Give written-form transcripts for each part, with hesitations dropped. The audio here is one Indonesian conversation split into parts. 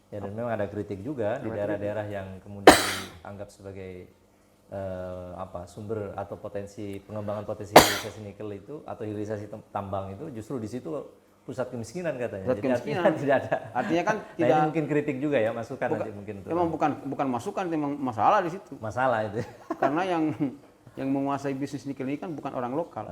Ya, dan memang ada kritik juga di daerah-daerah yang kemudian dianggap sebagai sumber atau pengembangan potensi hilirisasi nikel itu atau hilirisasi tambang itu justru di situ pusat kemiskinan katanya. Pusat Jadi kemiskinan. artinya tidak ada. Artinya kan Nah, tidak. ini mungkin kritik juga ya, masukan nanti mungkin untuk Memang bukan masukan, memang masalah di situ. masalah itu. Karena yang menguasai bisnis nikel ini kan bukan orang lokal.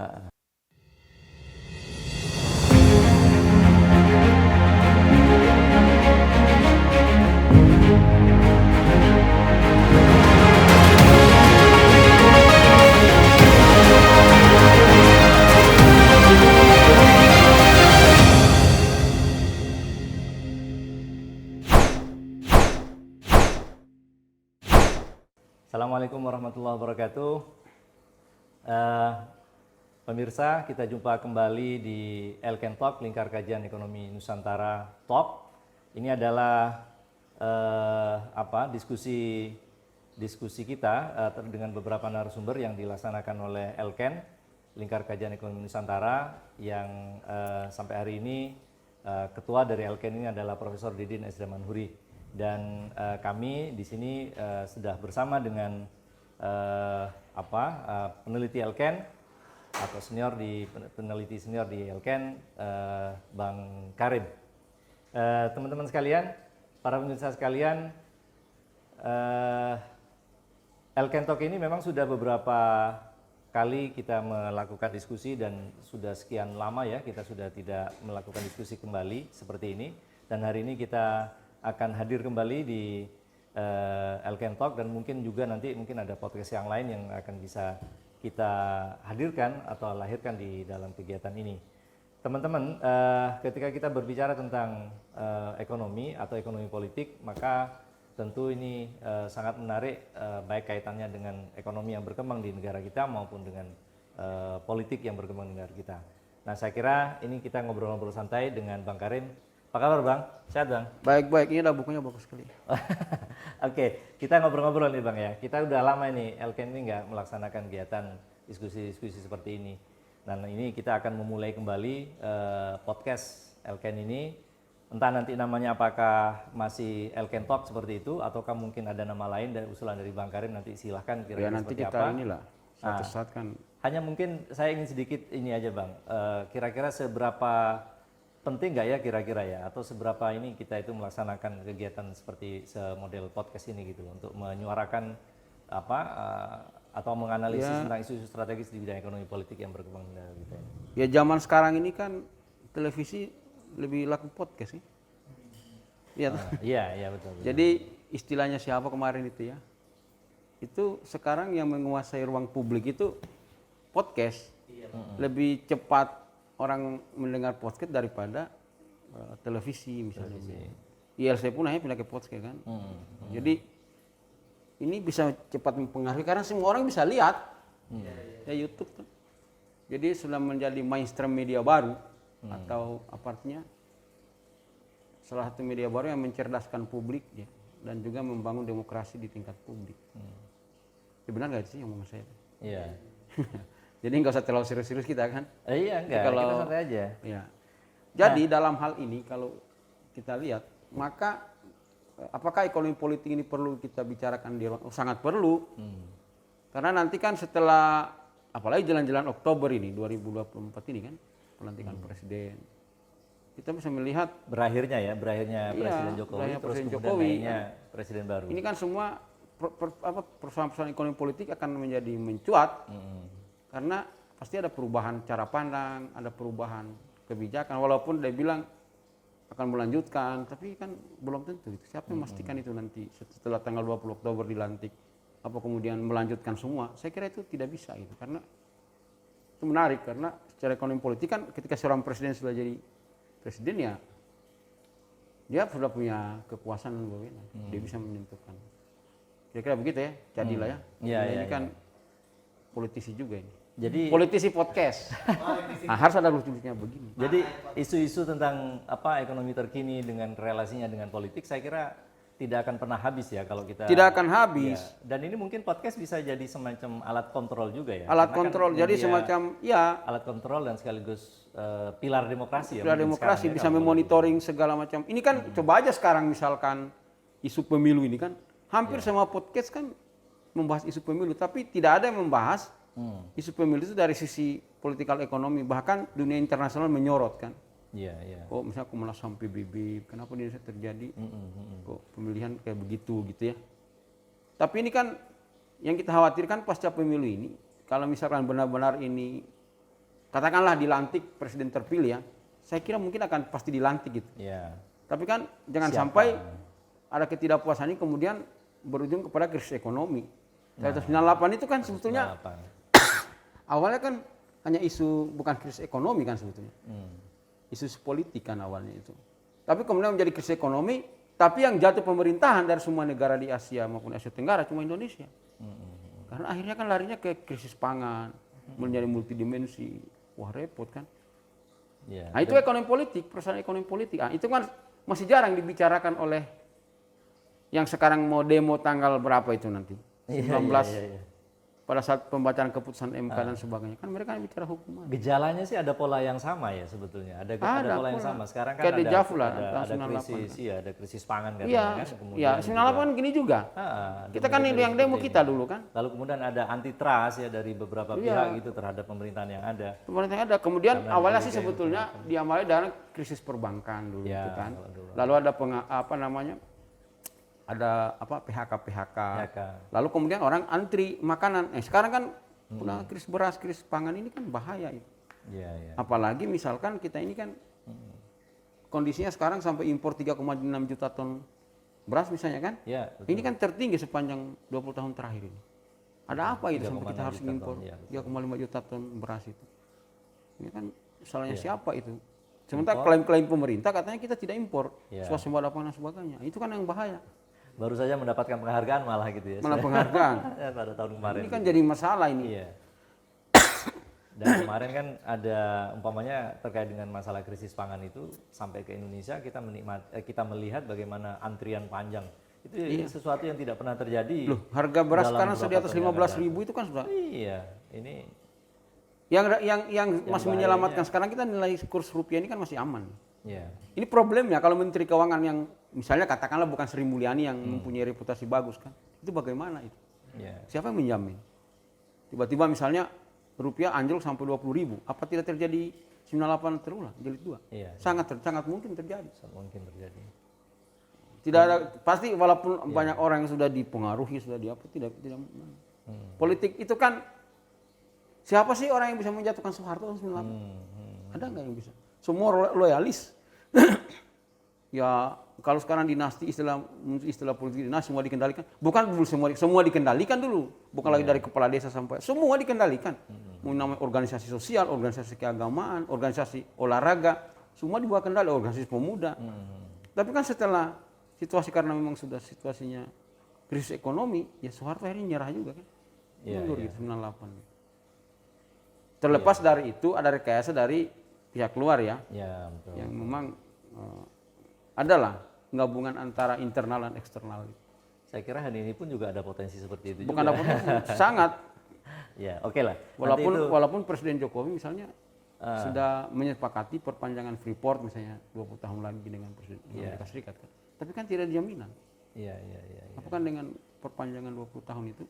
Assalamualaikum warahmatullahi wabarakatuh. Pemirsa, kita jumpa kembali di Elken Talk, Lingkar Kajian Ekonomi Nusantara Talk. Ini adalah diskusi kita dengan beberapa narasumber yang dilaksanakan oleh Elken, Lingkar Kajian Ekonomi Nusantara, yang sampai hari ini ketua dari Elken ini adalah Profesor Didin Esra Manhuri. Dan kami di sini sudah bersama dengan peneliti Elken atau peneliti senior di Elken, Bang Karim. Teman-teman sekalian, para pemirsa sekalian, Elken Talk ini memang sudah beberapa kali kita melakukan diskusi dan sudah sekian lama ya kita sudah tidak melakukan diskusi kembali seperti ini. Dan hari ini kita akan hadir kembali di Elken Talk, dan mungkin juga nanti ada podcast yang lain yang akan bisa kita hadirkan atau lahirkan di dalam kegiatan ini. Teman-teman, ketika kita berbicara tentang ekonomi atau ekonomi politik, maka tentu ini sangat menarik, baik kaitannya dengan ekonomi yang berkembang di negara kita maupun dengan politik yang berkembang di negara kita. Nah, saya kira ini kita ngobrol-ngobrol santai dengan Bang Karim. Apa kabar Bang? Sehat Bang? Baik-baik, ini udah bukunya bagus sekali. Oke, kita ngobrol-ngobrol nih Bang ya. Kita udah lama ini, Elken ini nggak melaksanakan kegiatan diskusi-diskusi seperti ini. Dan ini kita akan memulai kembali podcast Elken ini. Entah nanti namanya apakah masih Elken Talk seperti itu, ataukah mungkin ada nama lain dari usulan dari Bang Karim, nanti silahkan kira-kira nanti seperti kita apa. inilah, suatu saat kan. Hanya mungkin saya ingin sedikit ini aja Bang, kira-kira seberapa penting nggak ya kira-kira ya, atau seberapa ini kita itu melaksanakan kegiatan seperti semodel podcast ini gitu untuk menyuarakan atau menganalisis tentang isu-isu strategis di bidang ekonomi politik yang berkembang di negara kita ini. Ya zaman sekarang ini kan televisi lebih laku podcast sih. Iya Iya betul. Jadi istilahnya siapa kemarin itu ya? Itu sekarang yang menguasai ruang publik itu podcast. Lebih cepat orang mendengar podcast daripada televisi misalnya. ILC pun hanya pindah ke podcast kan. Jadi ini bisa cepat mempengaruhi karena semua orang bisa lihat ya YouTube kan. Jadi sudah menjadi mainstream media baru atau apa artinya? Salah satu media baru yang mencerdaskan publik ya, dan juga membangun demokrasi di tingkat publik. Ya benar nggak sih yang mau saya? Iya. Jadi nggak usah terlalu serius-serius kita kan? Iya enggak, kita santai aja. Ya. Jadi dalam hal ini kalau kita lihat, maka apakah ekonomi politik ini perlu kita bicarakan di ruang? Sangat perlu. Karena nanti kan setelah, apalagi jalan-jalan Oktober ini, 2024 ini kan, pelantikan presiden. Kita bisa melihat berakhirnya Presiden Jokowi, terus kemudian naiknya presiden baru. Ini kan semua persoalan-persoalan ekonomi politik akan menjadi mencuat. Karena pasti ada perubahan cara pandang, ada perubahan kebijakan. Walaupun dia bilang akan melanjutkan, tapi kan belum tentu. Siapa yang memastikan itu nanti setelah tanggal 20 Oktober dilantik, apa kemudian melanjutkan semua? Saya kira itu tidak bisa gitu. Karena itu menarik, karena secara ekonomi politik kan ketika seorang presiden sudah jadi presiden ya, dia sudah punya kekuasaan dan wewenang. Dia bisa menentukan. Kira-kira begitu ya, jadilah ya. Ini kan politisi juga ini. Jadi politisi podcast. Harus ada lucu-lucunya begini. Jadi isu-isu tentang ekonomi terkini dengan relasinya dengan politik, saya kira tidak akan pernah habis ya kalau kita Tidak akan habis. Ya, dan ini mungkin podcast bisa jadi semacam alat kontrol juga ya. Alat Karena kontrol, kan jadi media semacam ya alat kontrol dan sekaligus pilar demokrasi ya. pilar mungkin demokrasi sekarang ya, bisa kalau memonitoring segala macam. Ini kan coba aja sekarang misalkan isu pemilu ini kan hampir semua podcast kan membahas isu pemilu, tapi tidak ada yang membahas isu pemilu itu dari sisi politikal ekonomi, bahkan dunia internasional menyorot kan. Iya, iya. Kok misalnya Komnas HAM PBB, kenapa di Indonesia terjadi kok pemilihan kayak begitu gitu ya. Tapi ini kan yang kita khawatirkan pasca pemilu ini, kalau misalkan benar-benar ini katakanlah dilantik presiden terpilih ya, saya kira mungkin akan pasti dilantik gitu. Iya. Tapi kan jangan Siapa? sampai ada ketidakpuasan ini kemudian berujung kepada krisis ekonomi. Tahun 98 itu kan sebetulnya 98. awalnya kan hanya isu bukan krisis ekonomi kan sebetulnya. Isu politik kan awalnya itu. Tapi kemudian menjadi krisis ekonomi, tapi yang jatuh pemerintahan dari semua negara di Asia maupun Asia Tenggara cuma Indonesia. Karena akhirnya kan larinya ke krisis pangan, menjadi multidimensi. Wah repot kan. Iya. Nah itu ekonomi politik, persoalan ekonomi politik. Ah, itu kan masih jarang dibicarakan oleh yang sekarang mau demo tanggal berapa itu nanti? 19 Iya. pada saat pembacaan keputusan MK dan sebagainya. Kan mereka bicara hukuman. Gejalanya sih ada pola yang sama ya sebetulnya. Ada pola yang pola. sama. Sekarang kan Kayak deja vu lah, ada tahun 98 krisis, kan. iya, ada krisis pangan katanya Iya, kan. Kemudian ya 98 kan gini juga. Kita kan yang demo kita dulu kan. Lalu kemudian ada antitrust ya dari beberapa pihak gitu terhadap pemerintahan yang ada. Pemerintah ada. Kemudian Karena awalnya sih mereka yang sebetulnya diawali dari krisis perbankan dulu Ya, itu kan. kalau dulu. Lalu ada ada PHK. Ya kan. Lalu kemudian orang antri makanan. Sekarang kan udah krisis beras, krisis pangan ini kan bahaya itu. Iya, iya. Apalagi misalkan kita ini kan kondisinya sekarang sampai impor 3,6 juta ton beras misalnya kan. Ya, Ini kan tertinggi sepanjang 20 tahun terakhir ini. Ada apa itu sampai kita 3,6 harus juta impor ton, ya, 3,5 juta ton beras itu. Ini kan salahnya siapa itu? Sementara klaim-klaim pemerintah katanya kita tidak impor, swasembada pangan dan sebagainya. Itu kan yang bahaya. Baru saja mendapatkan penghargaan malah gitu ya. Malah penghargaan. Ya, pada tahun kemarin. Ini kan jadi masalah ini. Iya. Dan kemarin kan ada umpamanya terkait dengan masalah krisis pangan itu sampai ke Indonesia kita melihat bagaimana antrian panjang. Itu sesuatu yang tidak pernah terjadi. Loh, harga beras dalam sekarang di atas beberapa 15.000 itu kan sudah. Iya, ini Yang masih bahayanya. menyelamatkan sekarang kita nilai kurs rupiah ini kan masih aman. ya. Ini problemnya kalau Menteri Keuangan yang misalnya katakanlah bukan Sri Mulyani yang mempunyai reputasi bagus kan. Itu bagaimana itu? Ya. Siapa yang menjamin? Tiba-tiba misalnya rupiah anjlok sampai 20.000. Apa tidak terjadi 98 terulang, jilid 2? Iya. Sangat mungkin terjadi. Mungkin terjadi. Tidak ada pasti walaupun banyak orang yang sudah dipengaruhi sudah tidak politik itu kan siapa sih orang yang bisa menjatuhkan Soeharto tahun 98? Ada nggak yang bisa? Semua loyalis. Ya kalau sekarang dinasti istilah politik dinasti semua dikendalikan. Bukan dulu semua dikendalikan dulu. Bukan lagi dari kepala desa sampai semua dikendalikan. Namanya organisasi sosial, organisasi keagamaan, organisasi olahraga, semua dibawa kendali, organisasi pemuda. Tapi kan setelah situasi karena memang sudah situasinya krisis ekonomi, ya Soeharto akhirnya nyerah juga kan. Mundur gitu 98. Terlepas dari itu ada rekayasa dari pihak luar ya. Ya, betul. Yang memang adalah gabungan antara internal dan eksternal. Saya kira hari ini pun juga ada potensi seperti itu Bukan juga. ada potensi, sangat. Ya, oke lah. Walaupun Presiden Jokowi misalnya sudah menyepakati perpanjangan Freeport misalnya 20 tahun lagi dengan Presiden Amerika Serikat kan. Tapi kan tidak ada jaminan. Iya. Apakah dengan perpanjangan 20 tahun itu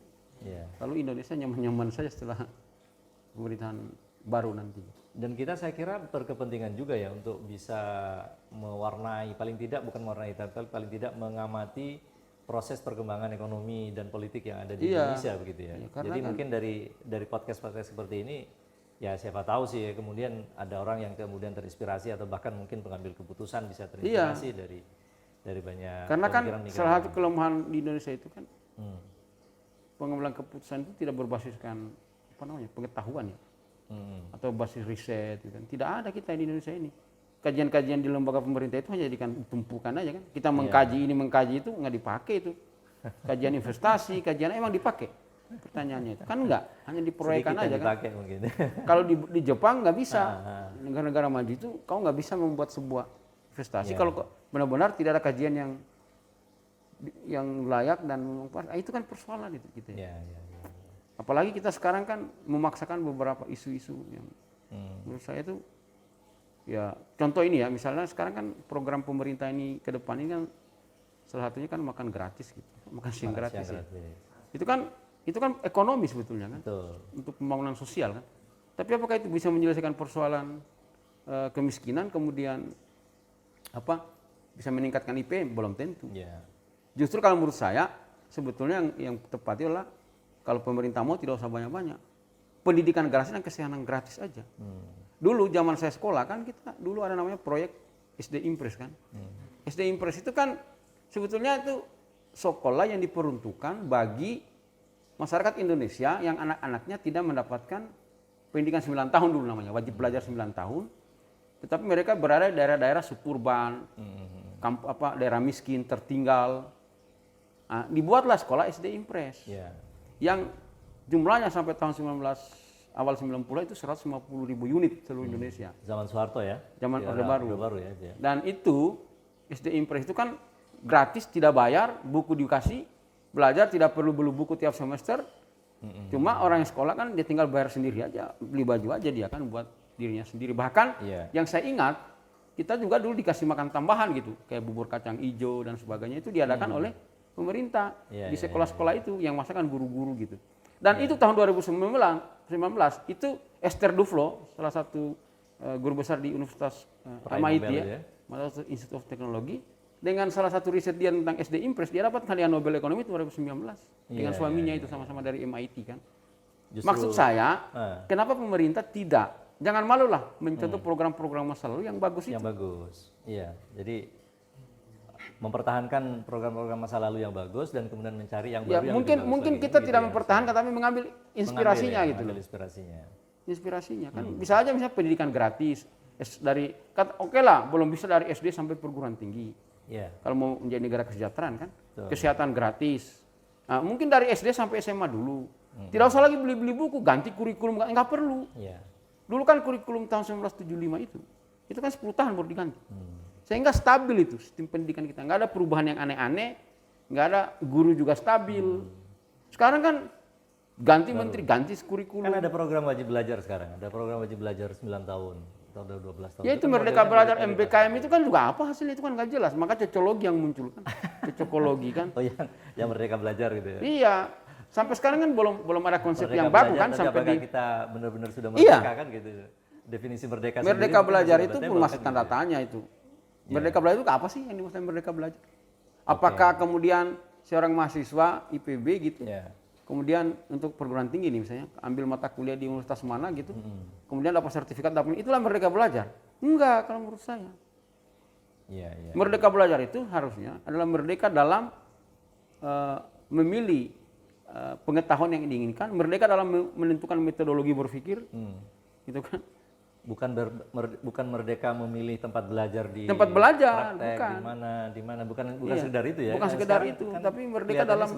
lalu Indonesia nyaman-nyaman saja setelah pemerintahan baru nanti. Dan kita saya kira berkepentingan juga ya untuk bisa mewarnai, paling tidak bukan mewarnai, tapi paling tidak mengamati proses perkembangan ekonomi dan politik yang ada di Indonesia begitu ya. Jadi kan mungkin dari podcast-podcast seperti ini ya siapa tahu sih ya, kemudian ada orang yang kemudian terinspirasi atau bahkan mungkin pengambil keputusan bisa terinspirasi dari banyak. Karena kan salah satu kelemahan di Indonesia itu kan pengambilan keputusan itu tidak berbasiskan pengetahuan ya. Atau basis riset gitu kan. Tidak ada kita di Indonesia ini. Kajian-kajian di lembaga pemerintah itu hanya jadikan tumpukan aja kan. Kita mengkaji itu nggak dipakai itu. Kajian investasi, kajian emang dipakai. Pertanyaannya itu kan enggak, hanya diproyekkan aja kan. Kalau di Jepang nggak bisa. Negara-negara maju itu kau nggak bisa membuat sebuah investasi kalau benar-benar tidak ada kajian yang yang layak dan memanfaatkan. Itu kan persoalan itu kita. Ya, ya, ya. Apalagi kita sekarang kan memaksakan beberapa isu-isu yang menurut saya itu ya contoh ini ya, misalnya sekarang kan program pemerintah ini ke depan ini kan salah satunya kan makan gratis gitu, makan siang gratis. Ya. Itu kan ekonomi sebetulnya kan. Betul. Untuk pembangunan sosial kan. Tapi apakah itu bisa menyelesaikan persoalan kemiskinan, kemudian bisa meningkatkan IP? Belum tentu. Ya. Justru kalau menurut saya sebetulnya yang tepat adalah kalau pemerintah mau tidak usah banyak-banyak. Pendidikan gratis dan kesehatan gratis aja. Dulu zaman saya sekolah kan kita dulu ada namanya proyek SD Impres kan. SD Impres itu kan sebetulnya itu sekolah yang diperuntukkan bagi masyarakat Indonesia yang anak-anaknya tidak mendapatkan pendidikan 9 tahun dulu namanya, wajib belajar 9 tahun. Tetapi mereka berada di daerah-daerah suburban, daerah miskin, tertinggal. Nah, dibuatlah sekolah SD Impres. Yeah. Yang jumlahnya sampai tahun awal 90 itu 150.000 unit seluruh Indonesia. Zaman Soeharto ya? Zaman Orde Baru ya. Dan itu SD Impres itu kan gratis, tidak bayar, buku dikasih, belajar tidak perlu beli buku tiap semester. Cuma orang yang sekolah kan dia tinggal bayar sendiri aja, beli baju aja dia kan buat dirinya sendiri. Bahkan yang saya ingat, kita juga dulu dikasih makan tambahan gitu, kayak bubur kacang hijau dan sebagainya itu diadakan oleh pemerintah di sekolah-sekolah itu yang masakan guru-guru gitu. Dan itu tahun 2019 itu Esther Duflo, salah satu guru besar di Universitas MIT ya, Massachusetts Institute of Technology, dengan salah satu riset dia tentang SD Impres, dia dapat hadiah Nobel Ekonomi 2019 dengan suaminya itu sama-sama dari MIT kan. Justru, maksud saya, kenapa pemerintah tidak, jangan malu lah mencontoh program-program masa lalu yang bagus itu. Yang bagus, iya. Jadi mempertahankan program-program masa lalu yang bagus dan kemudian mencari yang baru. Ya, mungkin kita tidak mempertahankan, tapi mengambil inspirasinya gitu loh. Inspirasinya kan bisa aja misalnya pendidikan gratis dari oke lah, belum bisa dari SD sampai perguruan tinggi. Kalau mau menjadi negara kesejahteraan kan, kesehatan gratis. Nah, mungkin dari SD sampai SMA dulu. Tidak usah lagi beli-beli buku, ganti kurikulum, nggak perlu. Dulu kan kurikulum tahun 1975 itu kan 10 tahun baru diganti. Sehingga stabil itu sistem pendidikan kita, nggak ada perubahan yang aneh-aneh, nggak ada guru juga stabil. Sekarang kan ganti menteri, ganti kurikulum. Kan ada program wajib belajar sekarang, ada program wajib belajar 9 tahun. Atau 12 tahun. Ya itu Merdeka Belajar MBKM itu kan juga apa hasilnya itu kan nggak jelas. Maka cocokologi yang muncul kan, cocokologi kan. Oh yang Merdeka Belajar gitu ya. Iya, sampai sekarang kan belum ada konsep Merdeka yang baru kan sampai kita benar-benar sudah merdeka kan gitu. Definisi merdeka. Merdeka Belajar itu pun masih tanda tanya itu. Merdeka Belajar itu apa sih yang dimaksud Merdeka Belajar? Apakah kemudian seorang mahasiswa IPB gitu? Kemudian untuk perguruan tinggi nih misalnya, ambil mata kuliah di universitas mana gitu, kemudian dapat sertifikat, itulah Merdeka Belajar. Enggak, kalau menurut saya. Merdeka Belajar itu harusnya adalah merdeka dalam memilih pengetahuan yang diinginkan, merdeka dalam menentukan metodologi berpikir, gitu kan. Bukan merdeka memilih tempat belajar di tempat belajar, praktek, bukan. di mana, bukan sekedar itu ya. Bukan sekedar itu, kan tapi merdeka dalam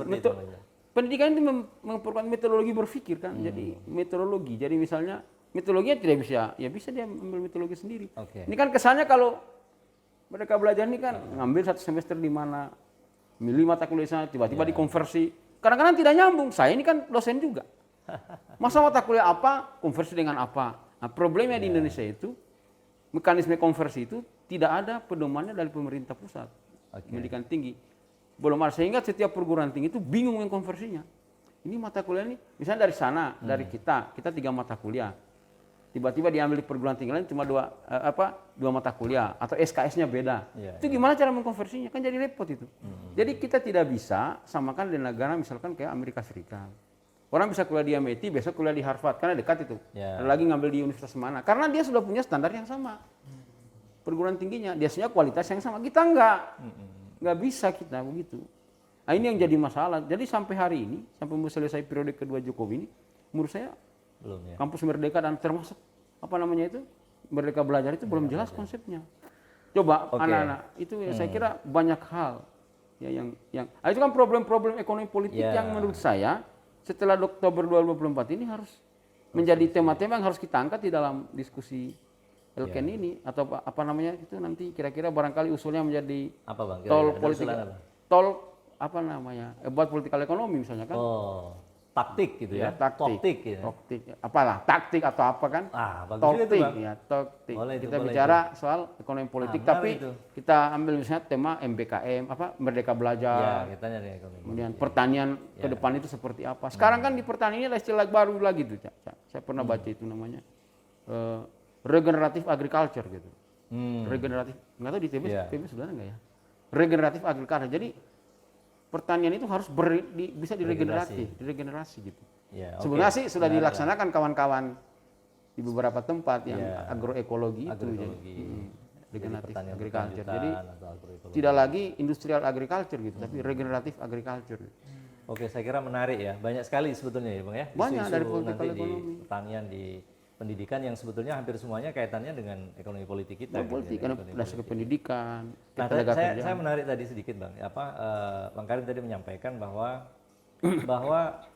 pendidikan itu memperkuat metodologi berpikir kan. Jadi metodologi. Jadi misalnya metodologinya tidak bisa, ya bisa dia ambil metodologi sendiri. Ini kan kesannya kalau mereka belajar ini kan ngambil 1 semester di mana, milih mata kuliah sana, tiba-tiba dikonversi. Kadang-kadang tidak nyambung. Saya ini kan dosen juga. Masa mata kuliah apa, konversi dengan apa. Nah problemnya di Indonesia itu, mekanisme konversi itu tidak ada pedomannya dari pemerintah pusat. Pendidikan tinggi. Belum ada, sehingga setiap perguruan tinggi itu bingung dengan konversinya. Ini mata kuliah ini, misalnya dari sana, dari kita 3 mata kuliah. Tiba-tiba diambil di perguruan tinggi lain cuma 2 mata kuliah, atau SKS-nya beda. Itu gimana cara mengkonversinya? Kan jadi repot itu. Jadi kita tidak bisa samakan dengan negara misalkan kayak Amerika Serikat. Orang bisa kuliah di MIT, besok kuliah di Harvard, karena dekat itu. Ada lagi ngambil di universitas mana, karena dia sudah punya standar yang sama. Perguruan tingginya, dia punya kualitas yang sama, kita enggak. Nggak bisa kita begitu. Nah ini yang jadi masalah. Jadi sampai hari ini, sampai selesai periode kedua Jokowi ini, menurut saya belum, kampus Merdeka dan termasuk Merdeka Belajar itu belum jelas konsepnya. Coba anak-anak itu saya kira banyak hal ya yang itu kan problem-problem ekonomi politik yang menurut saya setelah Oktober 2024 ini harus menjadi tema-tema yang harus kita angkat di dalam diskusi Elken ini, atau apa namanya itu nanti kira-kira barangkali usulnya menjadi apa Bang? Tol politik, tol apa namanya buat political ekonomi misalnya kan. Oh, taktik gitu ya? Taktik, ya? taktik, apalah taktik atau apa kan? Bagus juga itu, Bang. Ya, taktik. Boleh itu, Kita boleh bicara soal ekonomi politik, menarik tapi itu. kita ambil misalnya tema MBKM, apa Merdeka Ya, Belajar, kita nyari ekonomi. kemudian pertanian ke depan itu seperti apa. Sekarang kan di pertanian ini ada istilah baru lagi tuh, Cak. Saya pernah baca itu namanya regeneratif agriculture gitu. Regeneratif, nggak tahu di TV sebenarnya nggak ya? Regeneratif agriculture. Jadi pertanian itu harus bisa diregenerasi gitu. Ya, sebenarnya sih sudah dilaksanakan kawan-kawan di beberapa tempat yang agroekologi itu jadi regeneratif agriculture. Jadi tidak lagi industrial agriculture gitu, tapi regeneratif agriculture. Oke, saya kira menarik ya. Banyak sekali sebetulnya ya, Bang ya. Banyak Isu-isu dari political nanti ekonomi. di pertanian, di pendidikan yang sebetulnya hampir semuanya kaitannya dengan ekonomi politik kita. Politik kan berdasarkan pendidikan. Nah, saya menarik tadi sedikit, Bang. Bang Karim tadi menyampaikan bahwa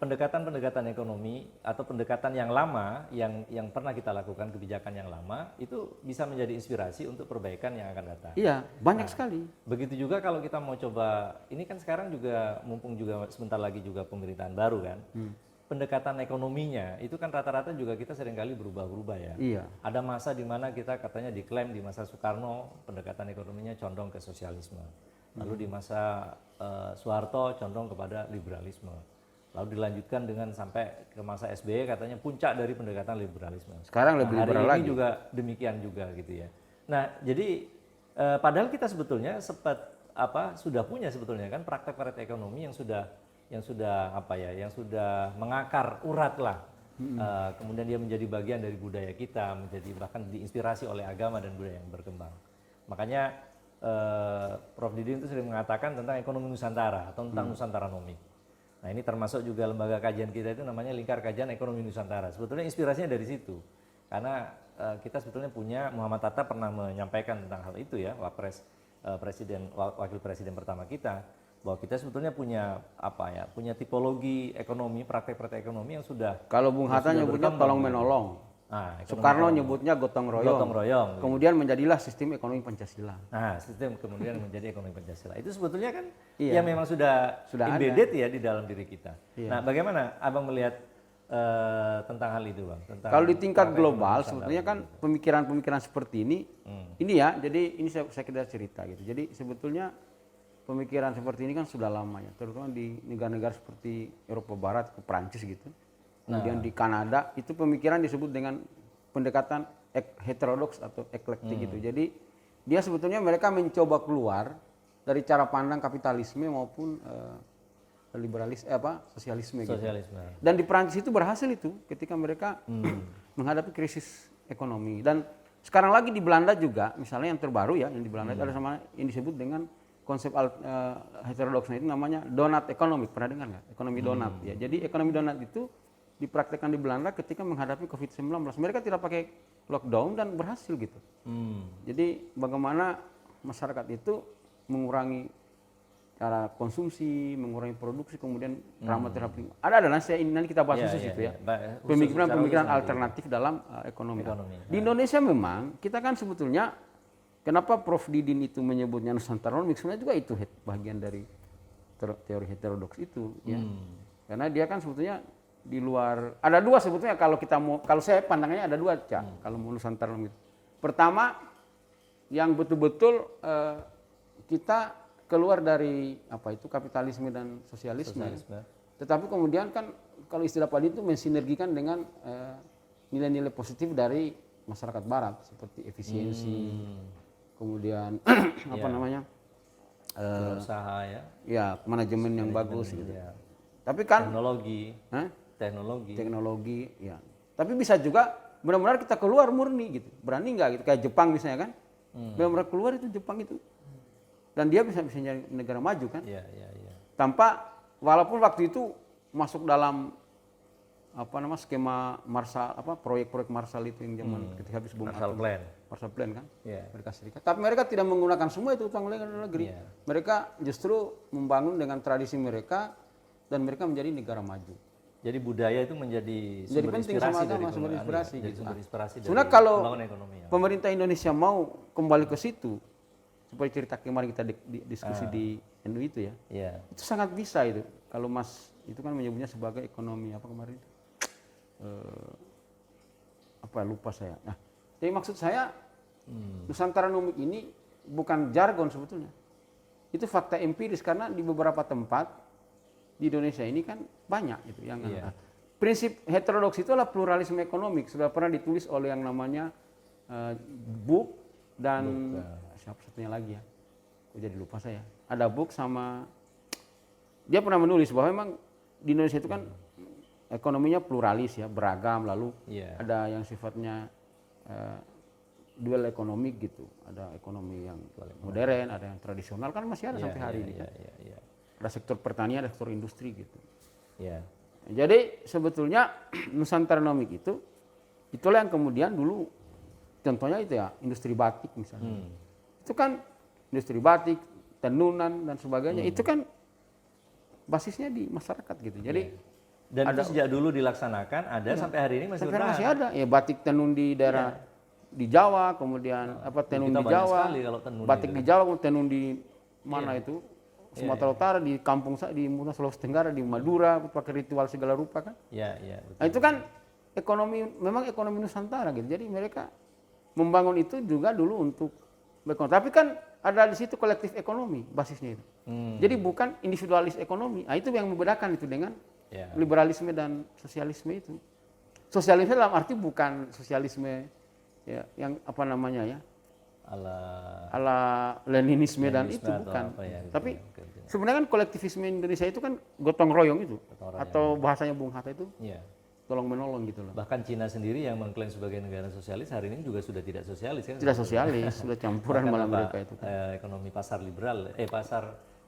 pendekatan ekonomi atau pendekatan yang lama yang pernah kita lakukan, kebijakan yang lama itu bisa menjadi inspirasi untuk perbaikan yang akan datang. Iya, banyak sekali. Begitu juga kalau kita mau coba, ini kan sekarang juga mumpung juga sebentar lagi juga pemerintahan baru kan. Pendekatan ekonominya itu kan rata-rata juga kita seringkali berubah-ubah ya. Iya. Ada masa di mana kita katanya diklaim di masa Soekarno pendekatan ekonominya condong ke sosialisme. Lalu di masa Soeharto condong kepada liberalisme. Lalu dilanjutkan dengan sampai ke masa SBY katanya puncak dari pendekatan liberalisme. Sekarang lebih liberal lagi. Hari ini juga demikian juga gitu ya. Nah, jadi padahal kita sebetulnya sudah punya sebetulnya kan praktek-praktek ekonomi yang sudah mengakar urat lah. Kemudian dia menjadi bagian dari budaya kita, menjadi bahkan diinspirasi oleh agama dan budaya yang berkembang. Makanya Prof. Didin itu sering mengatakan tentang ekonomi Nusantara atau tentang Nusantaranomik. Nah, ini termasuk juga lembaga kajian kita itu namanya Lingkar Kajian Ekonomi Nusantara. Sebetulnya inspirasinya dari situ. Karena kita sebetulnya Muhammad Hatta pernah menyampaikan tentang hal itu ya, wakil presiden pertama kita, bahwa kita sebetulnya punya tipologi ekonomi, praktek-praktek ekonomi yang sudah. Kalau Bung Hatta nyebutnya tolong menolong. Soekarno nyebutnya gotong royong. Kemudian menjadilah sistem ekonomi Pancasila. Nah, sistem kemudian menjadi ekonomi Pancasila. Itu sebetulnya kan ya memang sudah embedded ya di dalam diri kita. Nah, bagaimana Abang melihat tentang hal itu, Bang? Kalau di tingkat global sebetulnya kan pemikiran-pemikiran seperti ini ya, jadi ini saya kira cerita gitu. Jadi sebetulnya pemikiran seperti ini kan sudah lama ya, terutama di negara-negara seperti Eropa Barat, ke Prancis gitu. Kemudian di Kanada itu pemikiran disebut dengan pendekatan heterodoks atau eklektik gitu. Jadi dia sebetulnya mereka mencoba keluar dari cara pandang kapitalisme maupun sosialisme gitu. Dan di Prancis itu berhasil itu ketika mereka menghadapi krisis ekonomi. Dan sekarang lagi di Belanda juga, misalnya yang terbaru ya, yang di Belanda itu ada sama yang disebut dengan konsep heterodoksnya itu namanya donut economic. Pernah dengar nggak? Ekonomi donut ya. Jadi ekonomi donut itu dipraktekkan di Belanda ketika menghadapi COVID-19. Mereka tidak pakai lockdown dan berhasil gitu. Jadi bagaimana masyarakat itu mengurangi cara konsumsi, mengurangi produksi, kemudian ramah terhadap lingkungan. Ada nanti kita bahas khusus itu ya. Pemikiran alternatif dalam ekonomi. Di Indonesia memang kita kan sebetulnya kenapa Prof. Didin itu menyebutnya Nusantaranomik, sebenarnya juga itu bagian dari teori heterodoks itu ya. Karena dia kan sebetulnya di luar, ada dua sebetulnya kalau saya pandangannya ada dua, Cak, kalau mau Nusantaranomik. Pertama, yang betul-betul kita keluar dari kapitalisme dan sosialisme. Tetapi kemudian kan kalau istilah Pak Didin itu mensinergikan dengan nilai-nilai positif dari masyarakat Barat seperti efisiensi, kemudian usaha manajemen yang bagus gitu. Tapi kan teknologi ya. Tapi bisa juga benar-benar kita keluar murni gitu. Berani nggak gitu, kayak Jepang misalnya kan. Benar-benar keluar itu Jepang itu. Dan dia bisa jadi negara maju kan. Tanpa, walaupun waktu itu masuk dalam skema Marshall, proyek-proyek Marshall itu yang zaman ketika habis bom atom. Marshall Plan kan. Amerika Serikat. Tapi mereka tidak menggunakan semua itu utang luar negeri. Mereka justru membangun dengan tradisi mereka dan mereka menjadi negara maju. Jadi budaya itu menjadi sumber inspirasi dari sumber inspirasi gitu. Sumber inspirasi dari sebenarnya kalau pembangunan ekonomi. Pemerintah Indonesia mau kembali ke situ, seperti cerita kemarin kita diskusi di NU itu ya. Iya. Itu sangat bisa itu. Kalau Mas itu kan menyebutnya sebagai ekonomi apa kemarin itu? Apa lupa saya. Nah, jadi maksud saya Nusantaranomik ini bukan jargon sebetulnya. Itu fakta empiris karena di beberapa tempat di Indonesia ini kan banyak gitu yang prinsip heterodoks itu adalah pluralisme ekonomik. Sudah pernah ditulis oleh yang namanya Book dan siapa satunya lagi ya? Kok jadi lupa saya. Ada Book sama dia pernah menulis bahwa memang di Indonesia itu kan ekonominya pluralis ya, beragam, lalu ada yang sifatnya dual ekonomik gitu. Ada ekonomi yang modern, ada yang tradisional kan masih ada sampai hari ini kan. Ada sektor pertanian, ada sektor industri gitu. Jadi sebetulnya Nusantaranomik itulah yang kemudian dulu contohnya itu ya industri batik misalnya. Itu kan industri batik, tenunan dan sebagainya itu kan basisnya di masyarakat gitu. Jadi dan itu sejak dulu dilaksanakan ada sampai hari ini masih bertahan. Masih ada ya batik tenun di daerah di Jawa, kemudian tenun di Jawa, batik di Jawa, tenun di mana itu Sumatera Utara, di kampung di Sulawesi Tenggara, di Madura pakai ritual segala rupa kan. Nah, itu kan memang ekonomi Nusantara gitu. Jadi mereka membangun itu juga dulu untuk berkembang. Tapi kan ada di situ kolektif ekonomi basisnya itu. Jadi bukan individualis ekonomi. Nah, itu yang membedakan itu dengan liberalisme dan sosialisme itu. Sosialisme dalam arti bukan sosialisme ya, yang apa namanya ya ala Leninisme dan itu bukan. Tapi sebenarnya kan kolektivisme Indonesia itu kan gotong royong itu atau bahasanya Bung Hatta itu tolong menolong gitu loh. Bahkan Cina sendiri yang mengklaim sebagai negara sosialis hari ini juga sudah tidak sosialis kan? Tidak sosialis, sudah campuran malah mereka itu. Ekonomi pasar liberal,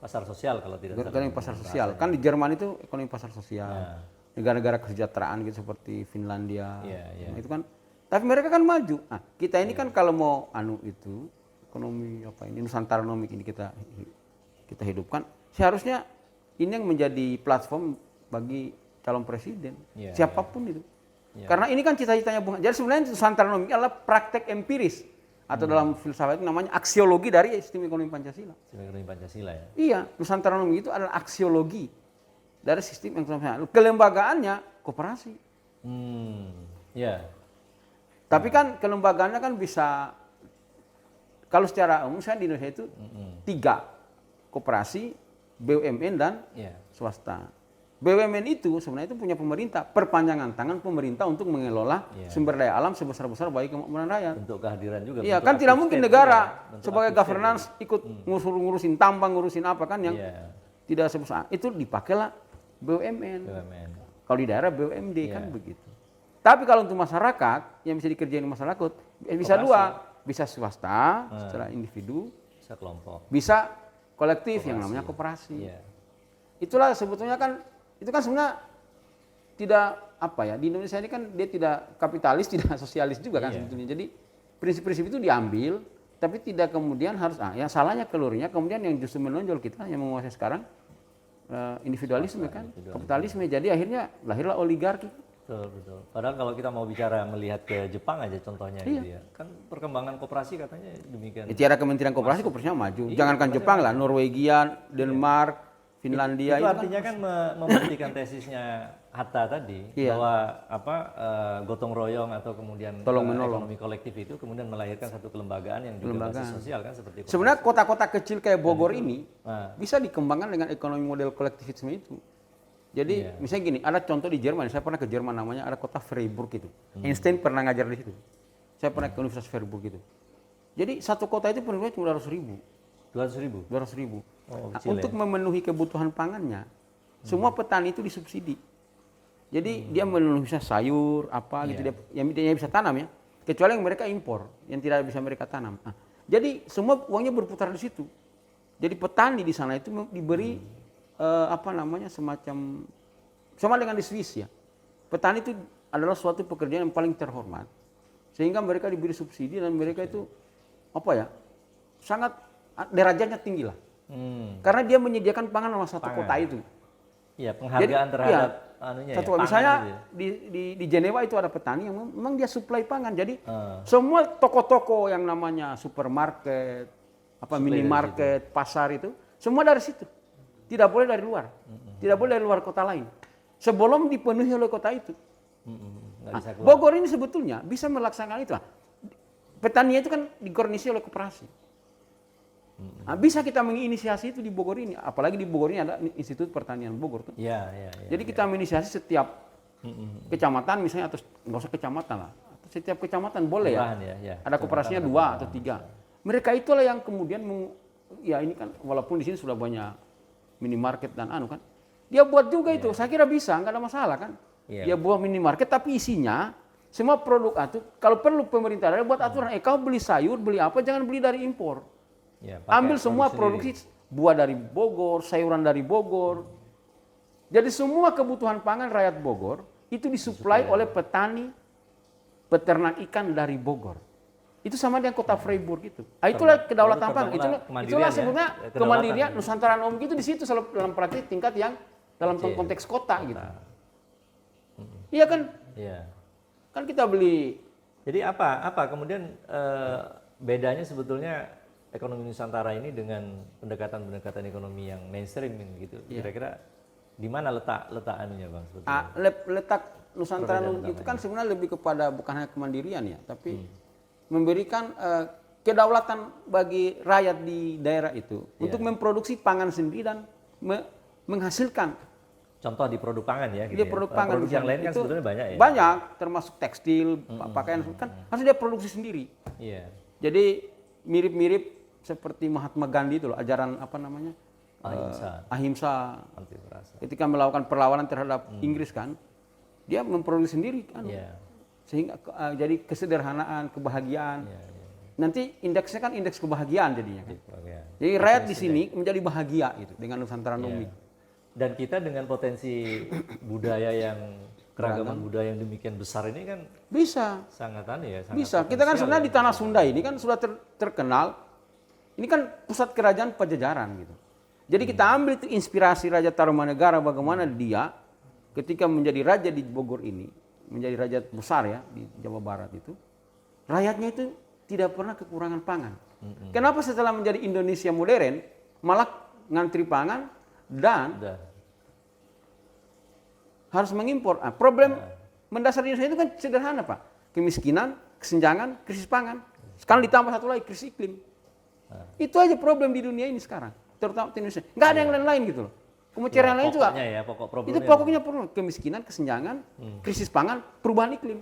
pasar sosial kalau tidak salah. Ekonomi pasar sosial. Kan di Jerman itu ekonomi pasar sosial. Negara-negara kesejahteraan gitu seperti Finlandia. Nah, itu kan. Tapi mereka kan maju. Nah, kita ini kan kalau mau itu ekonomi apa ini Nusantaranomik ini kita hidupkan, seharusnya ini yang menjadi platform bagi calon presiden siapapun itu. Karena ini kan cita-citanya Bung. Jadi sebenarnya Nusantaranomik adalah praktek empiris atau dalam filsafat itu namanya aksiologi dari sistem ekonomi Pancasila. Sistem ekonomi Pancasila ya. Iya, Nusantaranomik itu adalah aksiologi dari sistem ekonomi Pancasila. Kelembagaannya koperasi. Tapi kan kelembagaannya kan bisa, kalau secara umum saya di Indonesia itu 3, koperasi, BUMN dan swasta. BUMN itu sebenarnya itu punya pemerintah, perpanjangan tangan pemerintah untuk mengelola sumber daya alam sebesar-besar bagi kemakmuran rakyat. Bentuk kehadiran juga. Iya kan tidak mungkin negara sebagai governance ikut ngurusin tambang, ngurusin apa kan yang tidak sebesar itu dipakailah BUMN. Kalau di daerah BUMD kan begitu. Tapi kalau untuk masyarakat yang bisa dikerjain masyarakat bisa dua, bisa swasta secara individu, bisa kelompok, bisa kolektif yang namanya koperasi. Itulah sebetulnya kan itu kan sebenarnya tidak apa ya di Indonesia ini kan dia tidak kapitalis, tidak sosialis juga kan sebetulnya. Jadi prinsip-prinsip itu diambil, tapi tidak kemudian harus yang salahnya keluarnya kemudian yang justru menonjol kita yang menguasai sekarang individualisme kan, kapitalisme. Jadi akhirnya lahirlah oligarki. Betul. Padahal kalau kita mau bicara melihat ke Jepang aja contohnya gitu ya. Kan perkembangan koperasi katanya demikian. Tiada kementerian koperasi, koperasinya maju. Jangankan Jepang lah, Norwegia, Denmark, Finlandia itu artinya kan membuktikan tesisnya Hatta tadi bahwa gotong royong atau kemudian ekonomi kolektif itu kemudian melahirkan satu kelembagaan yang juga basis sosial kan seperti koperasi. Sebenarnya kota-kota kecil kayak Bogor ini bisa dikembangkan dengan ekonomi model kolektivisme itu. Jadi misalnya gini, ada contoh di Jerman, saya pernah ke Jerman namanya ada kota Freiburg itu. Einstein pernah ngajar di situ. Saya pernah ke Universitas Freiburg itu. Jadi satu kota itu penduduknya cuma 200.000. 200.000? 200.000. Untuk memenuhi kebutuhan pangannya, semua petani itu disubsidi. Jadi dia memenuhi bisa sayur, apa gitu, dia bisa tanam ya. Kecuali yang mereka impor, yang tidak bisa mereka tanam. Nah, jadi semua uangnya berputar di situ. Jadi petani di sana itu diberi semacam sama dengan di Swiss ya. Petani itu adalah suatu pekerjaan yang paling terhormat. Sehingga mereka diberi subsidi dan mereka itu sangat derajatnya tinggi lah. Karena dia menyediakan pangan sama satu kota itu. Iya, penghargaan terhadap misalnya di Jenewa itu ada petani yang memang dia suplai pangan. Jadi semua toko-toko yang namanya supermarket, minimarket, pasar itu, semua dari situ. Tidak boleh dari luar. Tidak boleh dari luar kota lain. Sebelum dipenuhi oleh kota itu. Bogor ini sebetulnya bisa melaksanakan itu. Petani itu kan dikoordinasi oleh koperasi. Bisa kita menginisiasi itu di Bogor ini. Apalagi di Bogor ini ada Institut Pertanian Bogor tuh. Jadi kita menginisiasi setiap kecamatan misalnya, atau nggak usah kecamatan lah. Setiap kecamatan boleh ada koperasinya 2 atau 3. Mereka itulah yang kemudian ya ini kan walaupun di sini sudah banyak minimarket dan kan. Dia buat juga itu. Saya kira bisa, nggak ada masalah kan. Dia buat minimarket tapi isinya semua produk itu kalau perlu pemerintah ada buat aturan. Kau beli sayur, beli apa jangan beli dari impor. Ambil semua produksi buah dari Bogor, sayuran dari Bogor. Jadi semua kebutuhan pangan rakyat Bogor itu disuplai oleh petani peternak ikan dari Bogor. Itu sama dengan kota Freiburg itu. Itulah kedaulatan pangan. Itulah sebetulnya kemandirian Nusantara Nomik itu di situ dalam praktik tingkat yang dalam konteks kota gitu. Iya kan? Kan kita beli. Jadi apa kemudian bedanya sebetulnya ekonomi Nusantara ini dengan pendekatan ekonomi yang mainstream gitu. Kira-kira di mana letak anunya Bang sebetulnya? Letak Nusantara itu kan sebenarnya lebih kepada bukan hanya kemandirian ya, tapi memberikan kedaulatan bagi rakyat di daerah itu untuk memproduksi pangan sendiri dan menghasilkan. Contoh di produk pangan ya. Di produk pangan. Produk yang lain kan sebetulnya banyak ya. Banyak, termasuk tekstil, pakaian kan harus dia produksi sendiri. Jadi mirip-mirip seperti Mahatma Gandhi itu loh, ajaran apa namanya? Ahimsa. Ketika melakukan perlawanan terhadap Inggris kan, dia memproduksi sendiri kan. Sehingga jadi kesederhanaan, kebahagiaan. Nanti indeksnya kan indeks kebahagiaan jadinya kan. Jadi rakyat di sini menjadi bahagia gitu dengan Nusantara Nomik. Dan kita dengan potensi budaya yang keragaman budaya yang demikian besar ini kan bisa sangat bisa. Kita kan sebenarnya di tanah Sunda ini kan sudah terkenal. Ini kan pusat kerajaan Pajajaran gitu. Jadi kita ambil itu inspirasi Raja Tarumanegara bagaimana dia ketika menjadi raja di Bogor ini, menjadi raja besar ya di Jawa Barat itu, rakyatnya itu tidak pernah kekurangan pangan. Kenapa setelah menjadi Indonesia modern malah ngantri pangan dan harus mengimpor. Problem mendasar di Indonesia itu kan sederhana Pak. Kemiskinan, kesenjangan, krisis pangan. Sekarang ditambah satu lagi krisis iklim. Itu aja problem di dunia ini sekarang, terutama di Indonesia. Nggak ada yang lain-lain gitu loh. Kemudian yang lain juga. Itu pokoknya problem. Kemiskinan, kesenjangan, krisis pangan, perubahan iklim.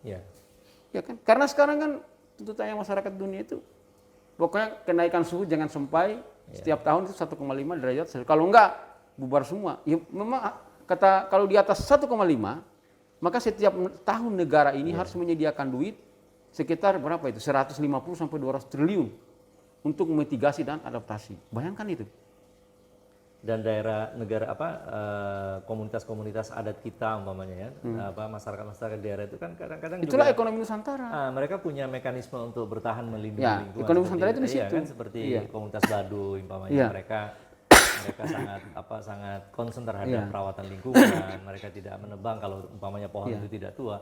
Ya kan? Karena sekarang kan tuntutannya masyarakat dunia itu pokoknya kenaikan suhu jangan sampai setiap tahun itu 1,5 derajat. Kalau enggak bubar semua. Ya memang kalau di atas 1,5 maka setiap tahun negara ini harus menyediakan duit sekitar berapa itu? 150 sampai 200 triliun untuk mitigasi dan adaptasi. Bayangkan itu. Dan negara komunitas-komunitas adat kita umpamanya ya, masyarakat daerah itu kan kadang-kadang itulah juga, ekonomi Nusantara. Mereka punya mekanisme untuk bertahan melindungi lingkungan. Ekonomi Nusantara itu di situ. Kan seperti komunitas Baduy umpamanya mereka sangat concern terhadap perawatan lingkungan. Mereka tidak menebang kalau umpamanya pohon itu tidak tua.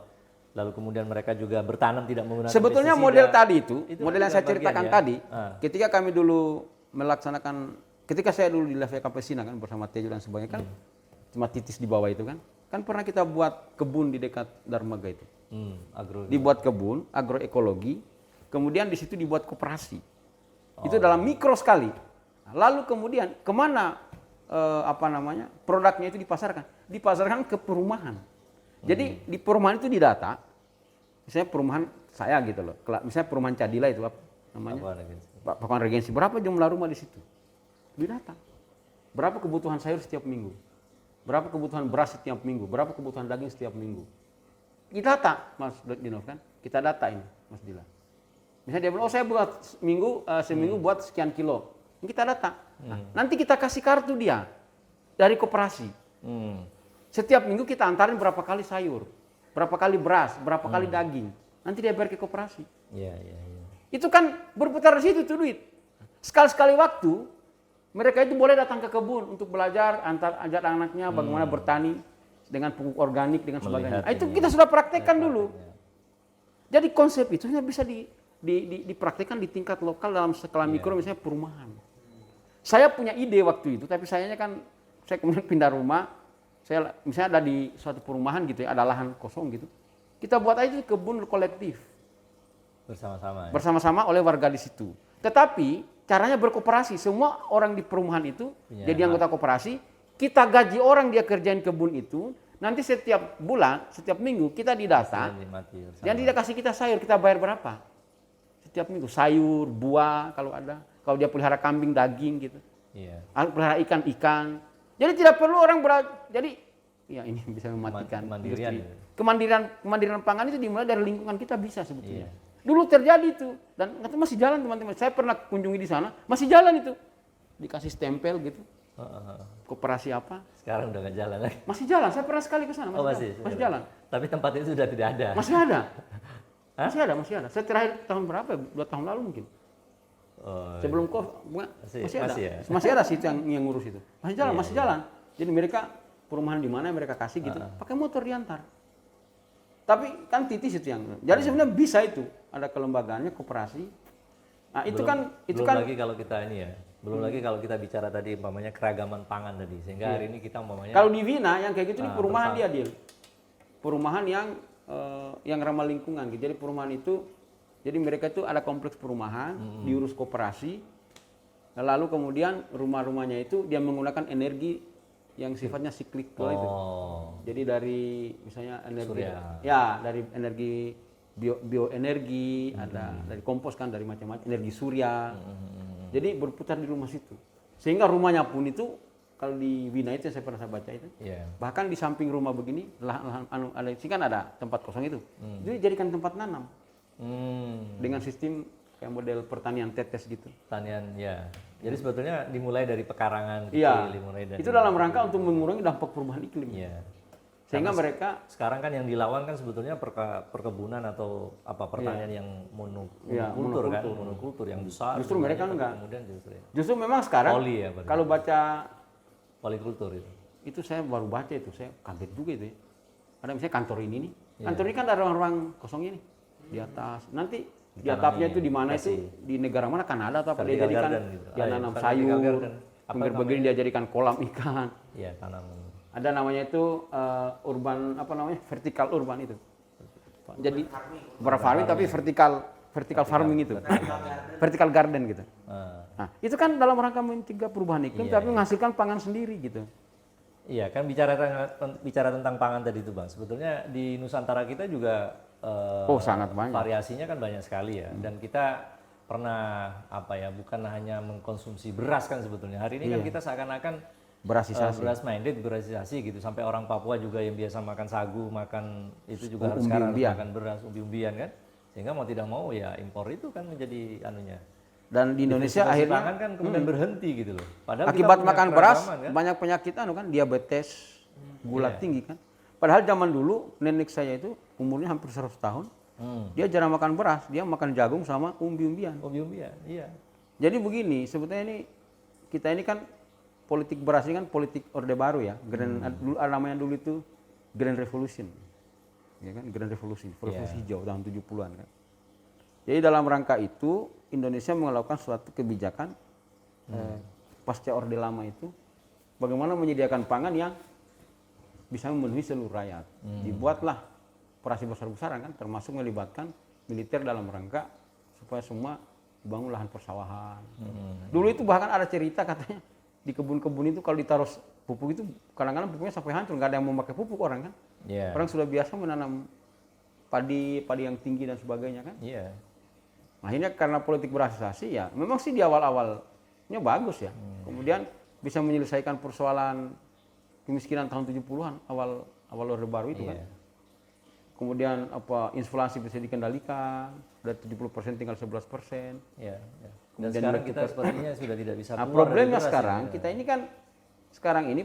Lalu kemudian mereka juga bertanam tidak menggunakan sebetulnya pestisida. Model tadi itu model yang saya ceritakan ya. tadi, ketika kami dulu melaksanakan, ketika saya dulu di LVK Pesina kan bersama Tejo dan sebagainya kan, cuma titis di bawah itu kan pernah kita buat kebun di dekat Darmaga itu. Dibuat kebun, agroekologi, kemudian di situ dibuat koperasi. Itu dalam mikro sekali. Lalu kemudian kemana produknya itu dipasarkan? Dipasarkan ke perumahan. Jadi di perumahan itu didata, misalnya perumahan saya gitu loh, misalnya perumahan Cadila itu apa namanya? Pakuan Regensi. Berapa jumlah rumah di situ? Didata. Berapa kebutuhan sayur setiap minggu? Berapa kebutuhan beras setiap minggu? Berapa kebutuhan daging setiap minggu? Didata, Mas Dinov kan? Kita data ini, Mas Dila. Misalnya dia bilang, saya buat seminggu buat sekian kilo. Ini kita data. Nanti kita kasih kartu dia dari koperasi. Setiap minggu kita antarin berapa kali sayur, berapa kali beras, berapa kali daging. Nanti dia bayar ke koperasi. Itu kan berputar di situ tuh duit. Sekali-sekali waktu mereka itu boleh datang ke kebun untuk belajar, ajar anaknya bagaimana bertani dengan pupuk organik dengan sebagainya. Itu kita sudah praktekkan dulu. Jadi konsep itu bisa dipraktikkan di tingkat lokal dalam skala mikro, misalnya perumahan. Saya punya ide waktu itu, tapi sayangnya kan saya kemudian pindah rumah. Saya misalnya ada di suatu perumahan gitu ya, ada lahan kosong gitu. Kita buat aja kebun kolektif. Bersama-sama. Bersama-sama oleh warga di situ. Tetapi caranya berkooperasi. Semua orang di perumahan itu jadi anggota koperasi. Kita gaji orang dia kerjain kebun itu. Nanti setiap bulan, setiap minggu kita didata. Dan tidak kasih kita sayur, kita bayar berapa? Setiap minggu sayur, buah kalau ada. Kalau dia pelihara kambing, daging gitu. Iya. Pelihara ikan. Jadi tidak perlu orang jadi ya ini bisa mematikan kemandirian pangan itu dimulai dari lingkungan kita bisa sebetulnya. Dulu terjadi itu dan masih jalan teman-teman. Saya pernah kunjungi di sana, masih jalan itu. Dikasih stempel gitu. Koperasi apa? Sekarang udah nggak jalan lagi. Masih jalan, saya pernah sekali ke sana. Masih jalan. Tapi tempat itu sudah tidak ada. Masih ada. Masih ada. Saya terakhir tahun berapa? 2 tahun lalu mungkin. Sebelum masih ada sih yang ngurus itu. Masih jalan. Jadi mereka perumahan di mana mereka kasih gitu, pakai motor diantar. Tapi kan titis itu yang. Jadi sebenarnya bisa itu ada kelembagaannya koperasi. Nah itu belum lagi kalau kita ini ya. Belum lagi kalau kita bicara tadi umpamanya keragaman pangan tadi, sehingga hari ini kita umpamanya. Kalau di Wina yang kayak gitu nih perumahan perumahan yang ramah lingkungan gitu. Jadi perumahan itu, jadi mereka itu ada kompleks perumahan, diurus koperasi, lalu kemudian rumah-rumahnya itu dia menggunakan energi yang sifatnya siklikal itu. Jadi dari misalnya energi, dari energi bioenergi, ada dari kompos kan, dari macam-macam, energi surya. Jadi berputar di rumah situ. Sehingga rumahnya pun itu, kalau di Wina itu yang saya pernah baca itu, bahkan di samping rumah begini, lahan kan ada tempat kosong itu. Jadi jadikan tempat nanam. Dengan sistem kayak model pertanian tetes gitu. Pertanian ya. Jadi sebetulnya dimulai dari pekarangan kecil. Itu dalam rangka untuk mengurangi dampak perubahan iklim. Sehingga mereka sekarang kan yang dilawan kan sebetulnya perkebunan atau pertanian yang monokultur yang besar. Justru mereka enggak. Kemudian justru memang sekarang kalau baca polikultur itu saya baru baca itu, saya kaget juga itu ya. Ada misalnya kantor ini nih. Kantor ini kan ada ruang-ruang kosongnya nih di atas. Nanti di atapnya itu di mana itu di negara mana Kanada atau apa dia jadikan dia nanam sayur. Pinggir begini dia jadikan kolam ikan. Iya, tanam. Ada namanya itu urban vertikal urban itu. Jadi farming tapi vertikal farming itu. Vertikal garden gitu. Nah, itu kan dalam rangka mencegah perubahan iklim tapi menghasilkan pangan sendiri gitu. Iya, kan bicara tentang pangan tadi itu, Bang. Sebetulnya di Nusantara kita juga sangat banyak. Variasinya kan banyak sekali ya. Dan kita pernah bukan hanya mengkonsumsi beras kan sebetulnya. Hari ini kan kita seakan-akan berasisasi gitu, sampai orang Papua juga yang biasa makan sagu, makan itu juga harus sekarang makan beras, umbi-umbian kan, sehingga mau tidak mau ya impor itu kan menjadi anunya. Dan di Indonesia akhirnya pangan kan kemudian berhenti gitu loh. Padahal akibat makan beras kan? Banyak penyakit kan, diabetes, gula tinggi kan. Padahal zaman dulu nenek saya itu umurnya hampir 100 tahun, dia jarang makan beras, dia makan jagung sama umbi-umbian. Iya. Jadi begini, sebetulnya kita ini kan politik beras ini kan politik Orde Baru ya. Namanya dulu itu Grand Revolution. Ya kan, Grand Revolusi hijau tahun 70-an kan. Jadi dalam rangka itu Indonesia melakukan suatu kebijakan pasca Orde Lama itu bagaimana menyediakan pangan yang bisa memenuhi seluruh rakyat. Dibuatlah operasi besar-besaran kan, termasuk melibatkan militer dalam rangka supaya semua dibangun lahan persawahan. Dulu itu bahkan ada cerita katanya di kebun-kebun itu kalau ditaruh pupuk itu kadang-kadang pupuknya sampai hancur, nggak ada yang mau pakai pupuk orang kan. Orang sudah biasa menanam padi yang tinggi dan sebagainya kan. Akhirnya karena politik berasasi ya memang sih di awal-awalnya bagus ya. Kemudian bisa menyelesaikan persoalan kemiskinan tahun 70-an awal Orde Baru itu kan. Kemudian inflasi bisa dikendalikan, dari 70% tinggal 11%. Dan sekarang kita sepertinya sudah tidak bisa keluar. Problemnya sekarang kita ini kan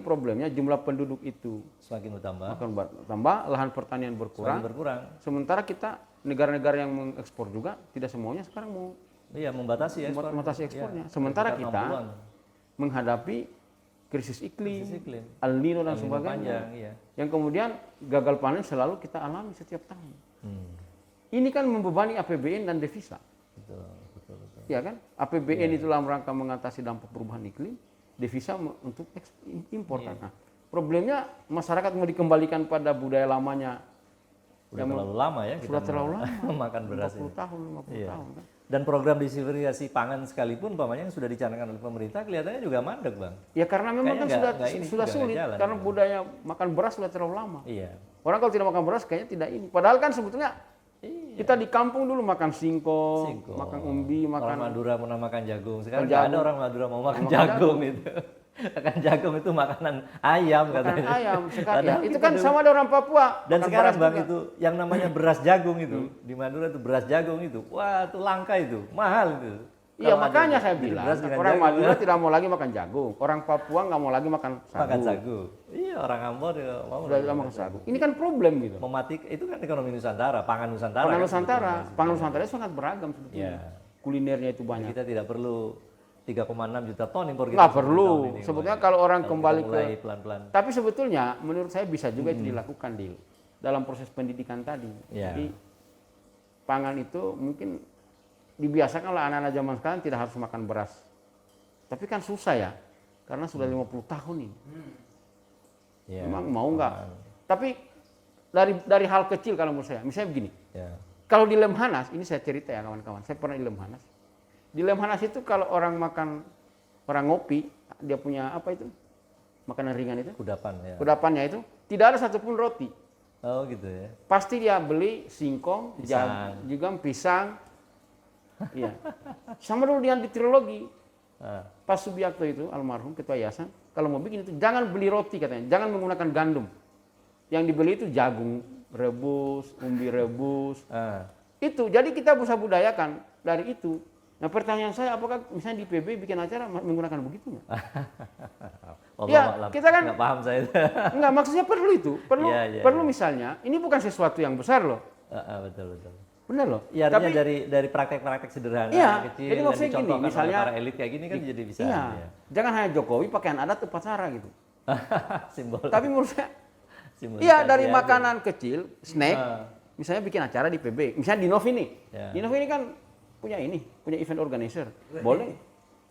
problemnya jumlah penduduk itu semakin bertambah, lahan pertanian berkurang. Sementara kita negara-negara yang mengekspor juga tidak semuanya sekarang mau membatasi ekspornya. Sementara kita menghadapi krisis iklim, El Nino dan sebagainya. Yang kemudian gagal panen selalu kita alami setiap tahun. Ini kan membebani APBN dan devisa. ya kan? APBN itu dalam rangka mengatasi dampak perubahan iklim, devisa untuk impor kan. Nah, problemnya masyarakat mau dikembalikan pada budaya lamanya. Udah terlalu lama ya Sudah terlalu lama. makan beras 40 ini. tahun, 50 Iya. tahun kan. Dan program diversifikasi pangan sekalipun umpamanya yang sudah dicanangkan oleh pemerintah kelihatannya juga mandek, Bang. Ya karena memang kan Kayaknya sudah ini sudah juga sulit nggak jalan, karena gitu. budaya makan beras sudah terlalu lama. Iya. Orang kalau tidak makan beras kayaknya tidak ini. Padahal kan sebetulnya Iya. kita di kampung dulu makan singkong, makan umbi, Orang makan Madura pernah makan jagung. Sekarang Makan nggak ada jagung. orang Madura mau makan Makan jagung itu. Makan jagung itu makanan ayam makan katanya. ayam sekarang. Padahal Itu kita kan dulu- sama ada orang Papua. Dan makan sekarang beras Bang juga. itu yang namanya beras jagung itu di Madura itu beras jagung itu. Wah, itu langka itu, mahal itu. Iya Kalau makanya ada saya jadi bilang beras dengan orang jagung, Madura tidak mau lagi makan jagung, orang Papua nggak mau lagi makan sagu. makan sagu. Iya, orang Ambon juga mau Sudah tidak makan sagu. Ini kan problem gitu. Mematik itu kan ekonomi Nusantara, pangan Nusantara. Pangan kan Nusantara, sebetulnya. pangan Nusantara itu sangat beragam sebetulnya. Iya. Kulinernya itu banyak. Kita tidak perlu 3,6 juta ton impor kita. Nggak 10 perlu. tahun ini, Sebetulnya Bang. kalau orang Kalau kembali kita mulai pelan-pelan. Tapi sebetulnya menurut saya bisa juga itu dilakukan dalam proses pendidikan tadi. Iya. Jadi pangan itu mungkin dibiasakanlah anak-anak zaman sekarang tidak harus makan beras. Tapi kan susah ya, karena sudah 50 tahun ini. Iya. Memang mau nggak? Tapi dari hal kecil kalau menurut saya, misalnya begini, Ya. kalau di Lemhanas, ini saya cerita ya kawan-kawan, saya pernah di Lemhanas. Di Lemhanas itu kalau orang ngopi, dia punya apa itu? Makanan ringan itu, Kudapan ya. kudapannya itu, tidak ada satupun roti. Oh gitu ya. Pasti dia beli singkong, Pisang. juga pisang. Iya. Sama dulu dengan di trilogi. Ah. Pak Subiakto itu almarhum ketua yayasan, kalau mau bikin itu jangan beli roti katanya, jangan menggunakan gandum. Yang dibeli itu jagung rebus, umbi rebus. Ah. Itu jadi kita bisa budayakan dari itu. Nah pertanyaan saya, apakah misalnya di PB bikin acara menggunakan begitu nggak? Ya, kita kan- nggak paham saya. Enggak, maksudnya perlu itu, perlu Iya, iya, perlu iya. misalnya, ini bukan sesuatu yang besar loh, Betul betul. benar loh. Ya artinya Tapi dari praktek-praktek sederhana Iya, kecil jadi yang maksudnya gini, dicontohkan oleh misalnya- para elit kayak gini kan jadi bisa. iya, Ya. jangan hanya Jokowi pakaian adat upacara gitu. Simbol. Tapi menurut saya, simbol iya dari aja. makanan kecil, snack, Ah. misalnya bikin acara di PB, misalnya Dinov ini, Ya. Dinov ini kan punya event organizer, boleh.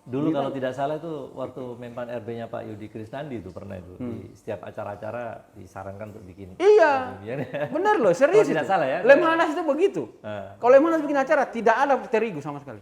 Dulu kalau tidak salah itu waktu Menpan RB-nya Pak Yudi Krisnandi itu pernah itu di setiap acara-acara disarankan untuk bikin. Iya, Iya. benar loh, serius Kalau tidak itu. salah ya. Lemhanas itu begitu. Ah. Kalau Lemhanas bikin acara tidak ada terigu sama sekali.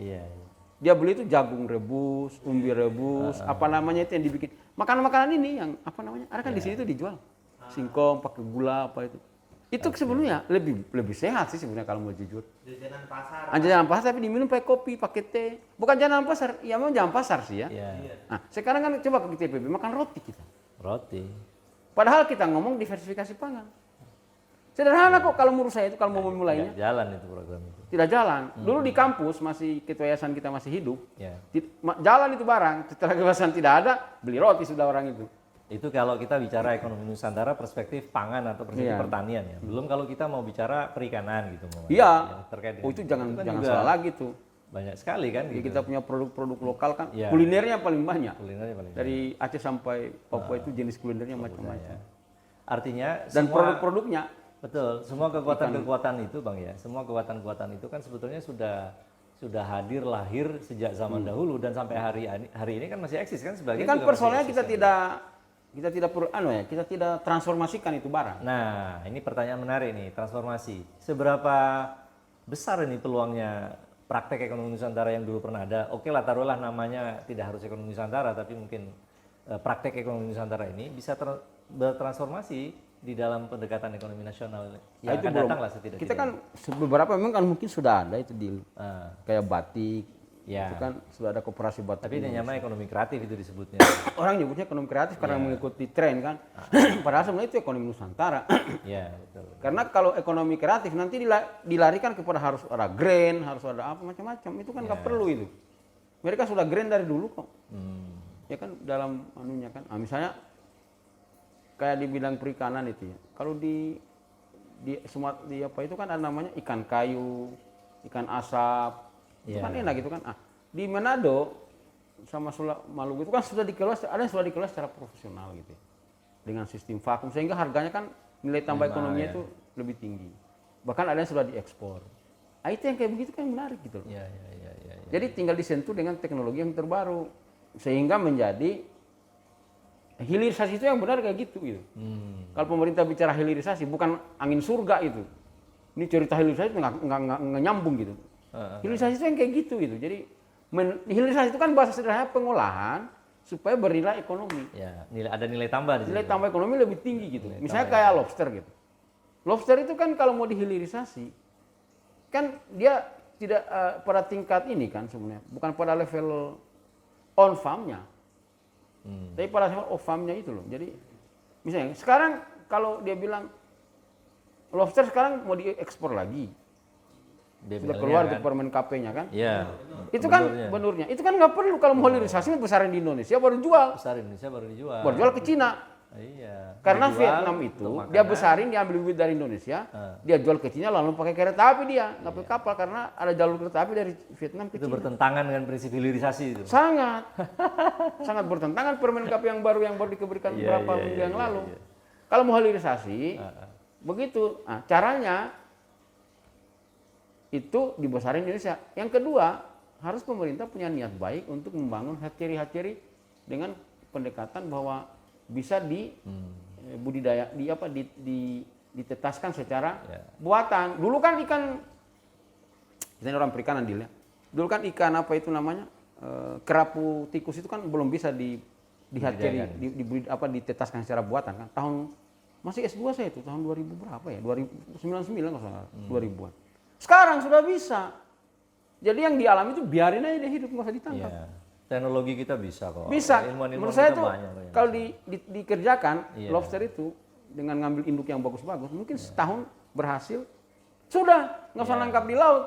Iya. Iya. Dia beli itu jagung rebus, umbi rebus, apa namanya itu yang dibikin. Makanan-makanan ini yang apa namanya? Ada kan di sini tuh dijual. Singkong pakai gula apa itu. Itu sebenarnya lebih sehat sih sebenarnya kalau mau jujur. Jajanan pasar. Jajanan pasar tapi diminum pakai kopi, pakai teh. Bukan jajanan pasar, ya memang jajanan pasar sih ya. Iya. Nah, sekarang kan coba ke TPB makan roti kita. Roti. Padahal kita ngomong diversifikasi pangan. Sederhana kok kalau menurut saya itu kalau mau memulainya. Nggak jalan itu program itu. Tidak jalan. Dulu di kampus masih ketua yayasan kita masih hidup. Ya. Jalan itu barang, setelah kebebasan tidak ada, beli roti sudah orang itu. Itu kalau kita bicara ekonomi Nusantara perspektif pangan atau perspektif Iya. pertanian ya. Belum kalau kita mau bicara perikanan gitu mau. Iya. Terkait dengan Oh itu jangan kan jangan juga salah lagi tuh. banyak sekali kan Jadi gitu. kita punya produk-produk lokal kan, Iya. kulinernya paling banyak. Kulinernya paling Dari Aceh sampai Papua itu jenis kulinernya banyak. macam-macam. Artinya Dan semua produk-produknya betul, semua kekuatan-kekuatan itu Bang ya. Semua kekuatan-kekuatan itu kan sebetulnya sudah hadir lahir sejak zaman dahulu dan sampai hari ini kan masih eksis kan sebagian ini kan juga masih persoalannya eksis kita kan. tidak perlu kita tidak transformasikan itu barang. Nah, ini pertanyaan menarik nih, transformasi. Seberapa besar ini peluangnya praktek ekonomi Nusantara yang dulu pernah ada? Oke lah, taruhlah namanya tidak harus ekonomi Nusantara, tapi mungkin praktek ekonomi Nusantara ini bisa bertransformasi di dalam pendekatan ekonomi nasional yang Nah, itu akan belum. datang lah setidaknya. Kita kan beberapa memang kan mungkin sudah ada itu di Ah, kayak batik. ya. Itu kan sudah ada koperasi batik. Tapi ini namanya ekonomi kreatif itu disebutnya. Orang nyebutnya ekonomi kreatif Iya. karena mengikuti tren kan. Padahal sebenarnya itu ekonomi Nusantara. Ya, betul. Karena kalau ekonomi kreatif nanti dilarikan kepada harus ada grain, harus ada apa macam-macam. Itu kan nggak perlu itu. Mereka sudah grain dari dulu kok. Hmm. Ya kan dalam anunya kan. Nah, misalnya kayak di bidang perikanan itu ya. Kalau di apa itu kan ada namanya ikan kayu, ikan asap. Itu kan enak gitu kan. Ah, di Manado sama Maluku itu kan sudah dikelola, ada yang sudah dikelola secara profesional gitu ya. Dengan sistem vakum sehingga harganya kan nilai tambah ekonominya itu lebih tinggi. Bahkan ada yang sudah diekspor. Ah, itu yang kayak begitu kan menarik gitu loh. Ya, ya, ya, ya, ya. Jadi tinggal disentuh dengan teknologi yang terbaru sehingga menjadi hilirisasi itu yang benar kayak gitu. Kalau pemerintah bicara hilirisasi bukan angin surga itu. Ini cerita hilirisasi itu nggak nyambung gitu. Hilirisasi itu yang kayak gitu. Jadi hilirisasi itu kan bahasa sederhana pengolahan supaya bernilai ekonomi. Ya, ada nilai tambah di situ. Nilai tambah ekonomi lebih tinggi gitu. Misalnya kayak lobster gitu. Lobster itu kan kalau mau dihilirisasi, kan dia tidak pada tingkat ini kan sebenarnya, bukan pada level on farm-nya, tapi pada level off farm-nya itu loh. Jadi misalnya sekarang kalau dia bilang lobster sekarang mau diekspor lagi, sudah keluar di permen KP-nya kan? Iya. Itu kan benurnya, itu kan nggak perlu kalau mau hilirisasi besarin di Indonesia baru jual. Besar Indonesia baru dijual. Baru jual ke Cina. Iya. Karena Vietnam itu dia besarin, dia ambil bibit dari Indonesia, dia jual ke Cina lalu pakai kereta api dia, nggak pakai kapal karena ada jalur kereta api dari Vietnam ke Itu Cina. bertentangan dengan prinsip hilirisasi itu. Sangat, sangat bertentangan permen KP yang baru diberikan beberapa minggu yang lalu. Kalau mau hilirisasi, begitu. Nah, caranya itu dibesarin Indonesia. Yang kedua, harus pemerintah punya niat baik untuk membangun hatchery dengan pendekatan bahwa bisa budidaya ditetaskan secara buatan. Dulu kan ikan, kita ini orang perikanan ya. Dulu kan ikan apa itu namanya kerapu tikus itu kan belum bisa di hatchery, ditetaskan secara buatan kan. Masih S2 saya itu tahun 2000 berapa ya? 2099 kalau salah, 2000-an. Sekarang sudah bisa. Jadi yang dialami itu biarin aja dia hidup, nggak usah ditangkap. Yeah. Teknologi kita bisa kok. Bisa. Ilmuwan Menurut saya itu banyak, kalau dikerjakan lobster itu dengan ngambil induk yang bagus-bagus, mungkin setahun berhasil. Sudah, nggak usah nangkap di laut.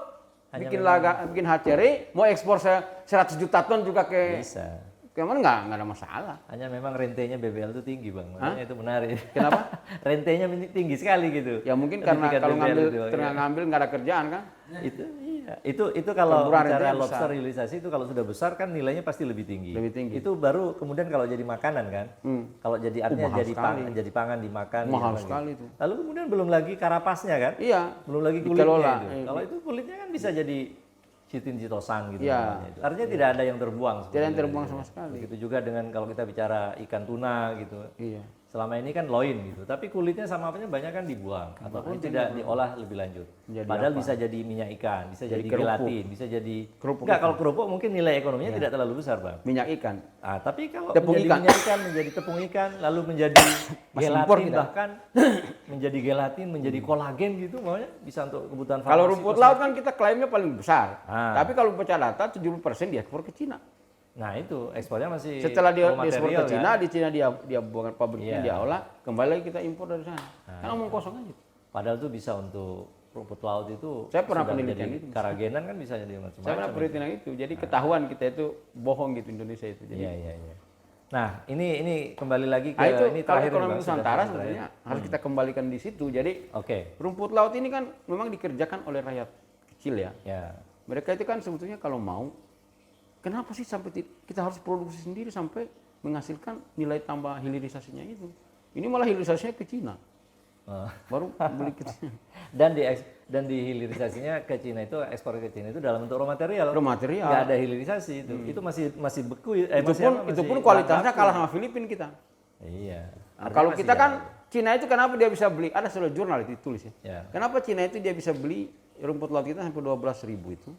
Bikin hatchery, mau ekspor 100 juta ton juga ke bisa. Kemana nggak ada masalah. Hanya memang rentenya BBL itu tinggi bang, makanya itu menarik. Kenapa? Rentenya tinggi sekali gitu. Ya mungkin karena kalau ngambil nggak ada kerjaan kan. Itu kalau bicara lobster hilirisasi itu kalau sudah besar kan nilainya pasti lebih tinggi. Itu baru kemudian kalau jadi makanan kan. Kalau jadi artinya jadi pangan dimakan. Mahal sekali itu. Lalu kemudian belum lagi karapasnya kan. Iya. Belum lagi kulitnya itu. Kalau itu kulitnya kan bisa jadi chitin-chitosan gitu. Artinya tidak ada yang terbuang. Tidak yang terbuang sama sekali. Begitu juga dengan kalau kita bicara ikan tuna gitu. Iya. Selama ini kan loin gitu, tapi kulitnya sama apanya banyak kan dibuang ataupun tidak diolah lebih lanjut. Padahal bisa jadi minyak ikan, bisa jadi gelatin, bisa jadi kerupuk. Enggak, kalau kerupuk mungkin nilai ekonominya tidak terlalu besar, Bang. Minyak ikan. Tapi kalau menjadi minyak ikan, menjadi tepung ikan, lalu menjadi gelatin bahkan menjadi gelatin, menjadi kolagen gitu, maunya bisa untuk kebutuhan farmasi. Kalau rumput laut kan kita klaimnya paling besar. Tapi kalau baca data 70% diekspor ke Cina. Nah itu ekspornya masih setelah dia ekspor ke Cina, di Cina dia buat pabriknya, dia olah, kembali lagi kita impor dari sana. Kan omong kosong aja. Padahal itu bisa untuk rumput laut itu. Saya pernah penelitian itu. Karagenan kan bisa jadi macam-macam. Saya pernah penelitian itu. Jadi ketahuan kita itu bohong gitu Indonesia itu. Iya. Nah ini kembali lagi ke itu, ini terakhir ekonomi Nusantara sebenarnya harus kita kembalikan di situ. Jadi rumput laut ini kan memang dikerjakan oleh rakyat kecil ya. Mereka itu kan sebetulnya kalau mau, kenapa sih sampai kita harus produksi sendiri sampai menghasilkan nilai tambah hilirisasinya itu? Ini malah hilirisasinya ke Cina. Baru beli ke Cina. Dan di hilirisasinya ke Cina itu, ekspor ke Cina itu dalam bentuk raw material. Raw material. Nggak ada hilirisasi itu. Itu masih beku. Itu pun kualitasnya kalah sama Filipina kita. Iya. Nah, kalau kita kan Cina itu kenapa dia bisa beli? Ada sebuah jurnal itu ditulis ya. Kenapa Cina itu dia bisa beli rumput laut kita sampai 12.000 itu?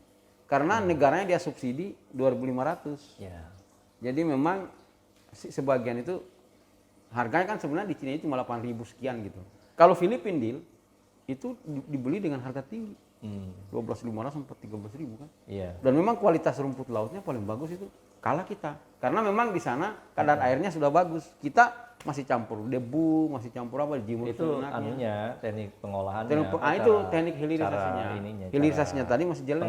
Karena negaranya dia subsidi 2.500. Jadi memang sebagian itu harganya kan sebenarnya di Cina itu cuma 8.000 sekian gitu. Kalau Filipina deal itu dibeli dengan harga tinggi. 12.500 sampai 13.000 kan. Dan memang kualitas rumput lautnya paling bagus itu kalah kita. Karena memang di sana kadar airnya sudah bagus. Kita masih campur debu, masih campur apa jimur. Itu anunya, teknik pengolahannya. Itu teknik hilirisasinya. Hilirisasinya tadi masih jelek.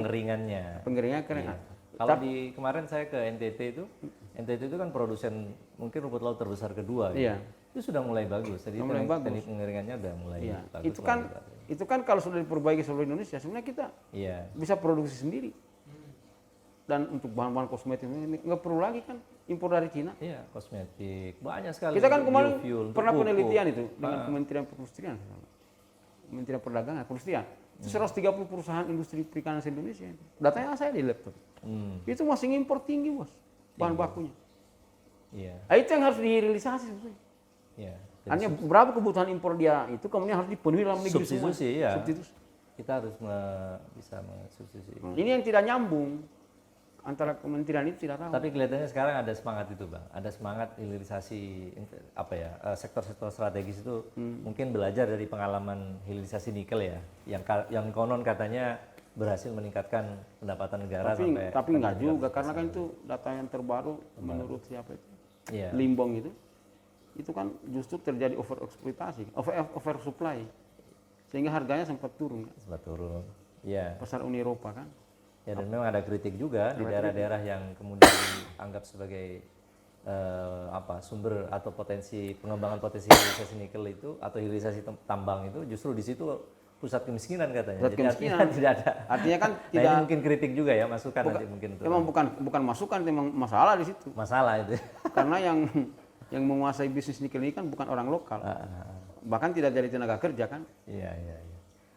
Pengeringannya keren. Kalau di kemarin saya ke NTT itu kan produsen mungkin rumput laut terbesar kedua. Itu sudah mulai bagus. Jadi teknik pengeringannya udah mulai bagus. Itu kan kalau sudah diperbaiki seluruh Indonesia, sebenarnya kita bisa produksi sendiri. Dan untuk bahan-bahan kosmetik ini nggak perlu lagi kan impor dari Cina. Iya, kosmetik banyak sekali. Kita kan kemarin pernah penelitian itu dengan Kementerian Perindustrian, Kementerian Perdagangan, Perindustrian. Itu 130 perusahaan industri perikanan Indonesia. Datanya saya di laptop. Itu masih impor tinggi, Bos. Bahan bakunya. Iya. Nah, itu yang harus direalisasi sebetulnya. Iya. Artinya berapa kebutuhan impor dia itu kemudian harus dipenuhi dalam negeri semua. Substitusi, ya. Substitusi. Kita harus bisa mensubstitusi. Ini yang tidak nyambung antara kementerian itu tidak tahu. Tapi kelihatannya sekarang ada semangat itu, Bang. Ada semangat hilirisasi sektor-sektor strategis itu mungkin belajar dari pengalaman hilirisasi nikel ya, yang konon katanya berhasil meningkatkan pendapatan negara Tapi nggak juga karena kan itu data yang terbaru menurut siapa itu? Iya. Limbong itu kan justru terjadi overeksploitasi, oversupply. Sehingga harganya sempat turun. Sempat turun. Iya. Pasar Uni Eropa kan. Ya, dan memang ada kritik juga di daerah-daerah yang kemudian dianggap sebagai sumber atau pengembangan potensi hilirisasi nikel itu atau hilirisasi tambang itu justru di situ pusat kemiskinan katanya. Pusat kemiskinan. Artinya tidak ada. Artinya kan Nah, tidak. ini mungkin kritik juga ya, masukan nanti mungkin untuk. Memang bukan masukan, memang masalah di situ. Masalah itu. Karena yang menguasai bisnis nikel ini kan bukan orang lokal. Bahkan tidak jadi tenaga kerja kan. Iya.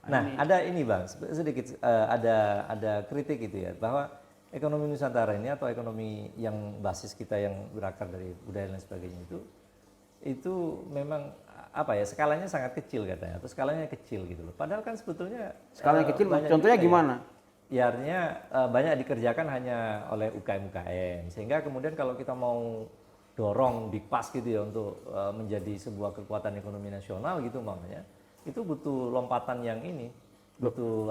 Nah, ada ini Bang, sedikit ada kritik itu ya, bahwa ekonomi Nusantara ini atau ekonomi yang basis kita yang berakar dari budaya dan sebagainya itu memang skalanya sangat kecil katanya, atau skalanya kecil gitu loh. Padahal kan sebetulnya skalanya kecil, contohnya gimana? Ya artinya banyak dikerjakan hanya oleh UKM-UKM, sehingga kemudian kalau kita mau dorong Dikpas gitu ya untuk menjadi sebuah kekuatan ekonomi nasional gitu umpamanya, itu butuh lompatan yang butuh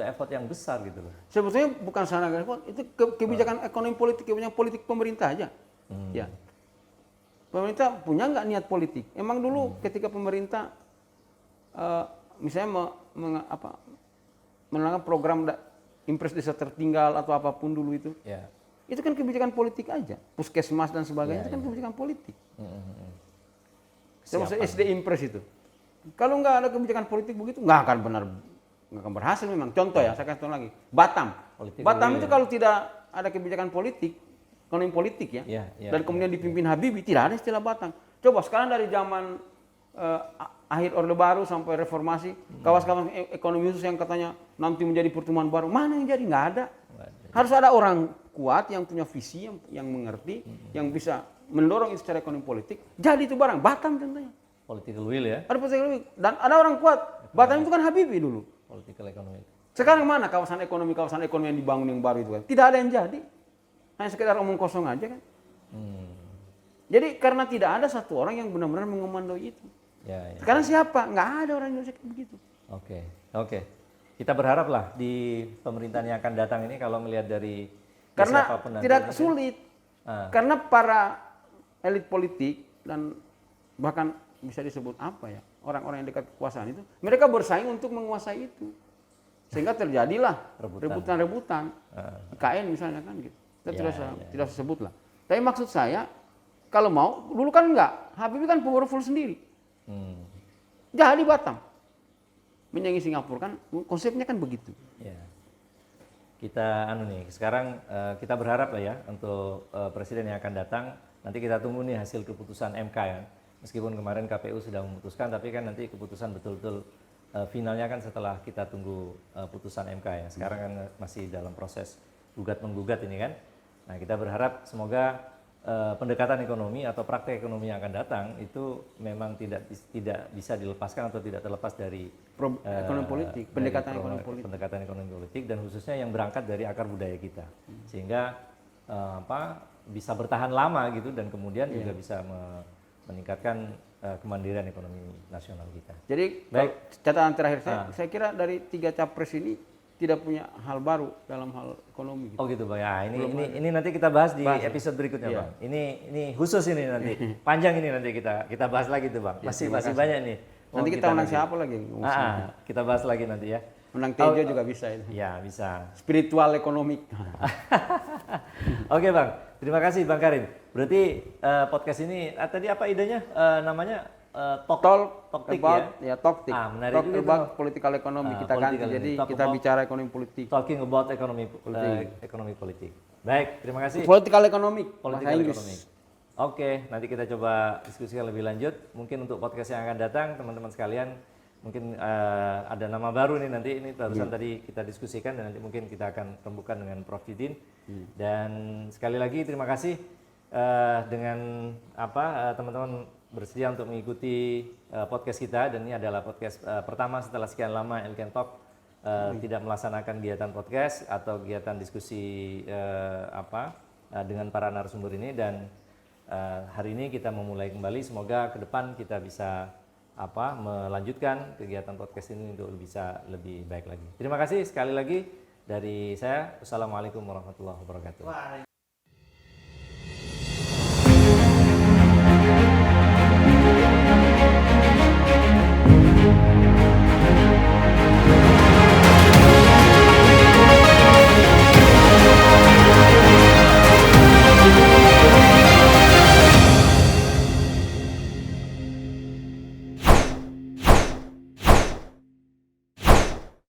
effort yang besar gitu loh. Sebetulnya bukan sana effort, itu kebijakan ekonomi politik, kebijakan politik pemerintah aja. Ya. Pemerintah punya nggak niat politik? Emang dulu ketika pemerintah misalnya menangkan program Impres Desa Tertinggal atau apapun dulu itu. Ya. Itu kan kebijakan politik aja. Puskesmas dan sebagainya itu kan kebijakan politik. Termasuk SD Impres itu. Kalau nggak ada kebijakan politik begitu, nggak akan berhasil memang. Contoh ya, saya kasih contoh lagi. Batam. Batam itu kalau tidak ada kebijakan politik, ekonomi politik ya, dan kemudian dipimpin Habibie, tidak ada istilah Batam. Coba sekarang dari zaman akhir Orde Baru sampai reformasi, kawas-kawas ekonomi khusus yang katanya nanti menjadi pertemuan baru, mana yang jadi? Nggak ada. Harus ada orang kuat yang punya visi, yang mengerti, yang bisa mendorong itu secara ekonomi politik. Jadi itu barang Batam tentunya. Political will ya. Ada political will dan ada orang kuat. Batam itu kan Habibie dulu. Political economy. Sekarang mana kawasan ekonomi yang dibangun yang baru itu kan? Tidak ada yang jadi. Hanya sekedar omong kosong aja kan. Jadi karena tidak ada satu orang yang benar-benar mengomandoi itu. Ya. Sekarang siapa? Nggak ada orang Indonesia kayak begitu. Oke. Kita berharap lah di pemerintahan yang akan datang ini kalau melihat dari karena tidak sulit. Karena para elit politik dan bahkan bisa disebut orang-orang yang dekat kekuasaan itu, mereka bersaing untuk menguasai itu, sehingga terjadilah rebutan-rebutan, IKN misalnya kan gitu. Kita tidak sebut lah. Tapi maksud saya, kalau mau dulu kan enggak, Habibie kan powerful sendiri, jadi Batam menyanyi Singapura kan konsepnya kan begitu. Ya. Kita sekarang kita berharap lah ya untuk presiden yang akan datang, nanti kita tunggu nih hasil keputusan MK ya. Meskipun kemarin KPU sudah memutuskan, tapi kan nanti keputusan betul-betul finalnya kan setelah kita tunggu putusan MK ya. Sekarang kan masih dalam proses gugat-menggugat ini kan. Nah, kita berharap semoga pendekatan ekonomi atau praktek ekonomi yang akan datang itu memang tidak bisa dilepaskan atau tidak terlepas dari ekonomi politik, pendekatan ekonomi politik, dan khususnya yang berangkat dari akar budaya kita, sehingga bisa bertahan lama gitu, dan kemudian juga bisa meningkatkan kemandirian ekonomi nasional kita. Jadi catatan terakhir saya kira dari 3 capres ini tidak punya hal baru dalam hal ekonomi. Gitu. Oh gitu Bang. Ya, ini nanti kita bahas di episode berikutnya Bang. Ini khusus ini nanti. Panjang ini nanti kita bahas lagi tuh Bang. Masih banyak nih. Nanti kita undang siapa lagi? Kita bahas lagi nanti ya. Undang Tejo juga bisa itu. Ya, bisa. Spiritual ekonomik. Oke Bang. Terima kasih Bang Karim. Berarti podcast ini tadi apa idenya? Namanya Toktik ya? Toktik. Menarik Talk about political economy kita ganti. Jadi kita bicara ekonomi politik. Talking about ekonomi politik. Baik, terima kasih. Political economic. Political economic. Oke, nanti kita coba diskusikan lebih lanjut. Mungkin untuk podcast yang akan datang, teman-teman sekalian, mungkin ada nama baru nih nanti, ini barusan tadi kita diskusikan dan nanti mungkin kita akan rembukan dengan Prof. Yudin. Dan sekali lagi terima kasih dengan teman-teman bersedia untuk mengikuti podcast kita, dan ini adalah podcast pertama setelah sekian lama Elken Talk tidak melaksanakan kegiatan podcast atau kegiatan diskusi dengan para narasumber ini, dan hari ini kita memulai kembali. Semoga ke depan kita bisa melanjutkan kegiatan podcast ini untuk bisa lebih baik lagi. Terima kasih sekali lagi dari saya. Wassalamualaikum warahmatullahi wabarakatuh.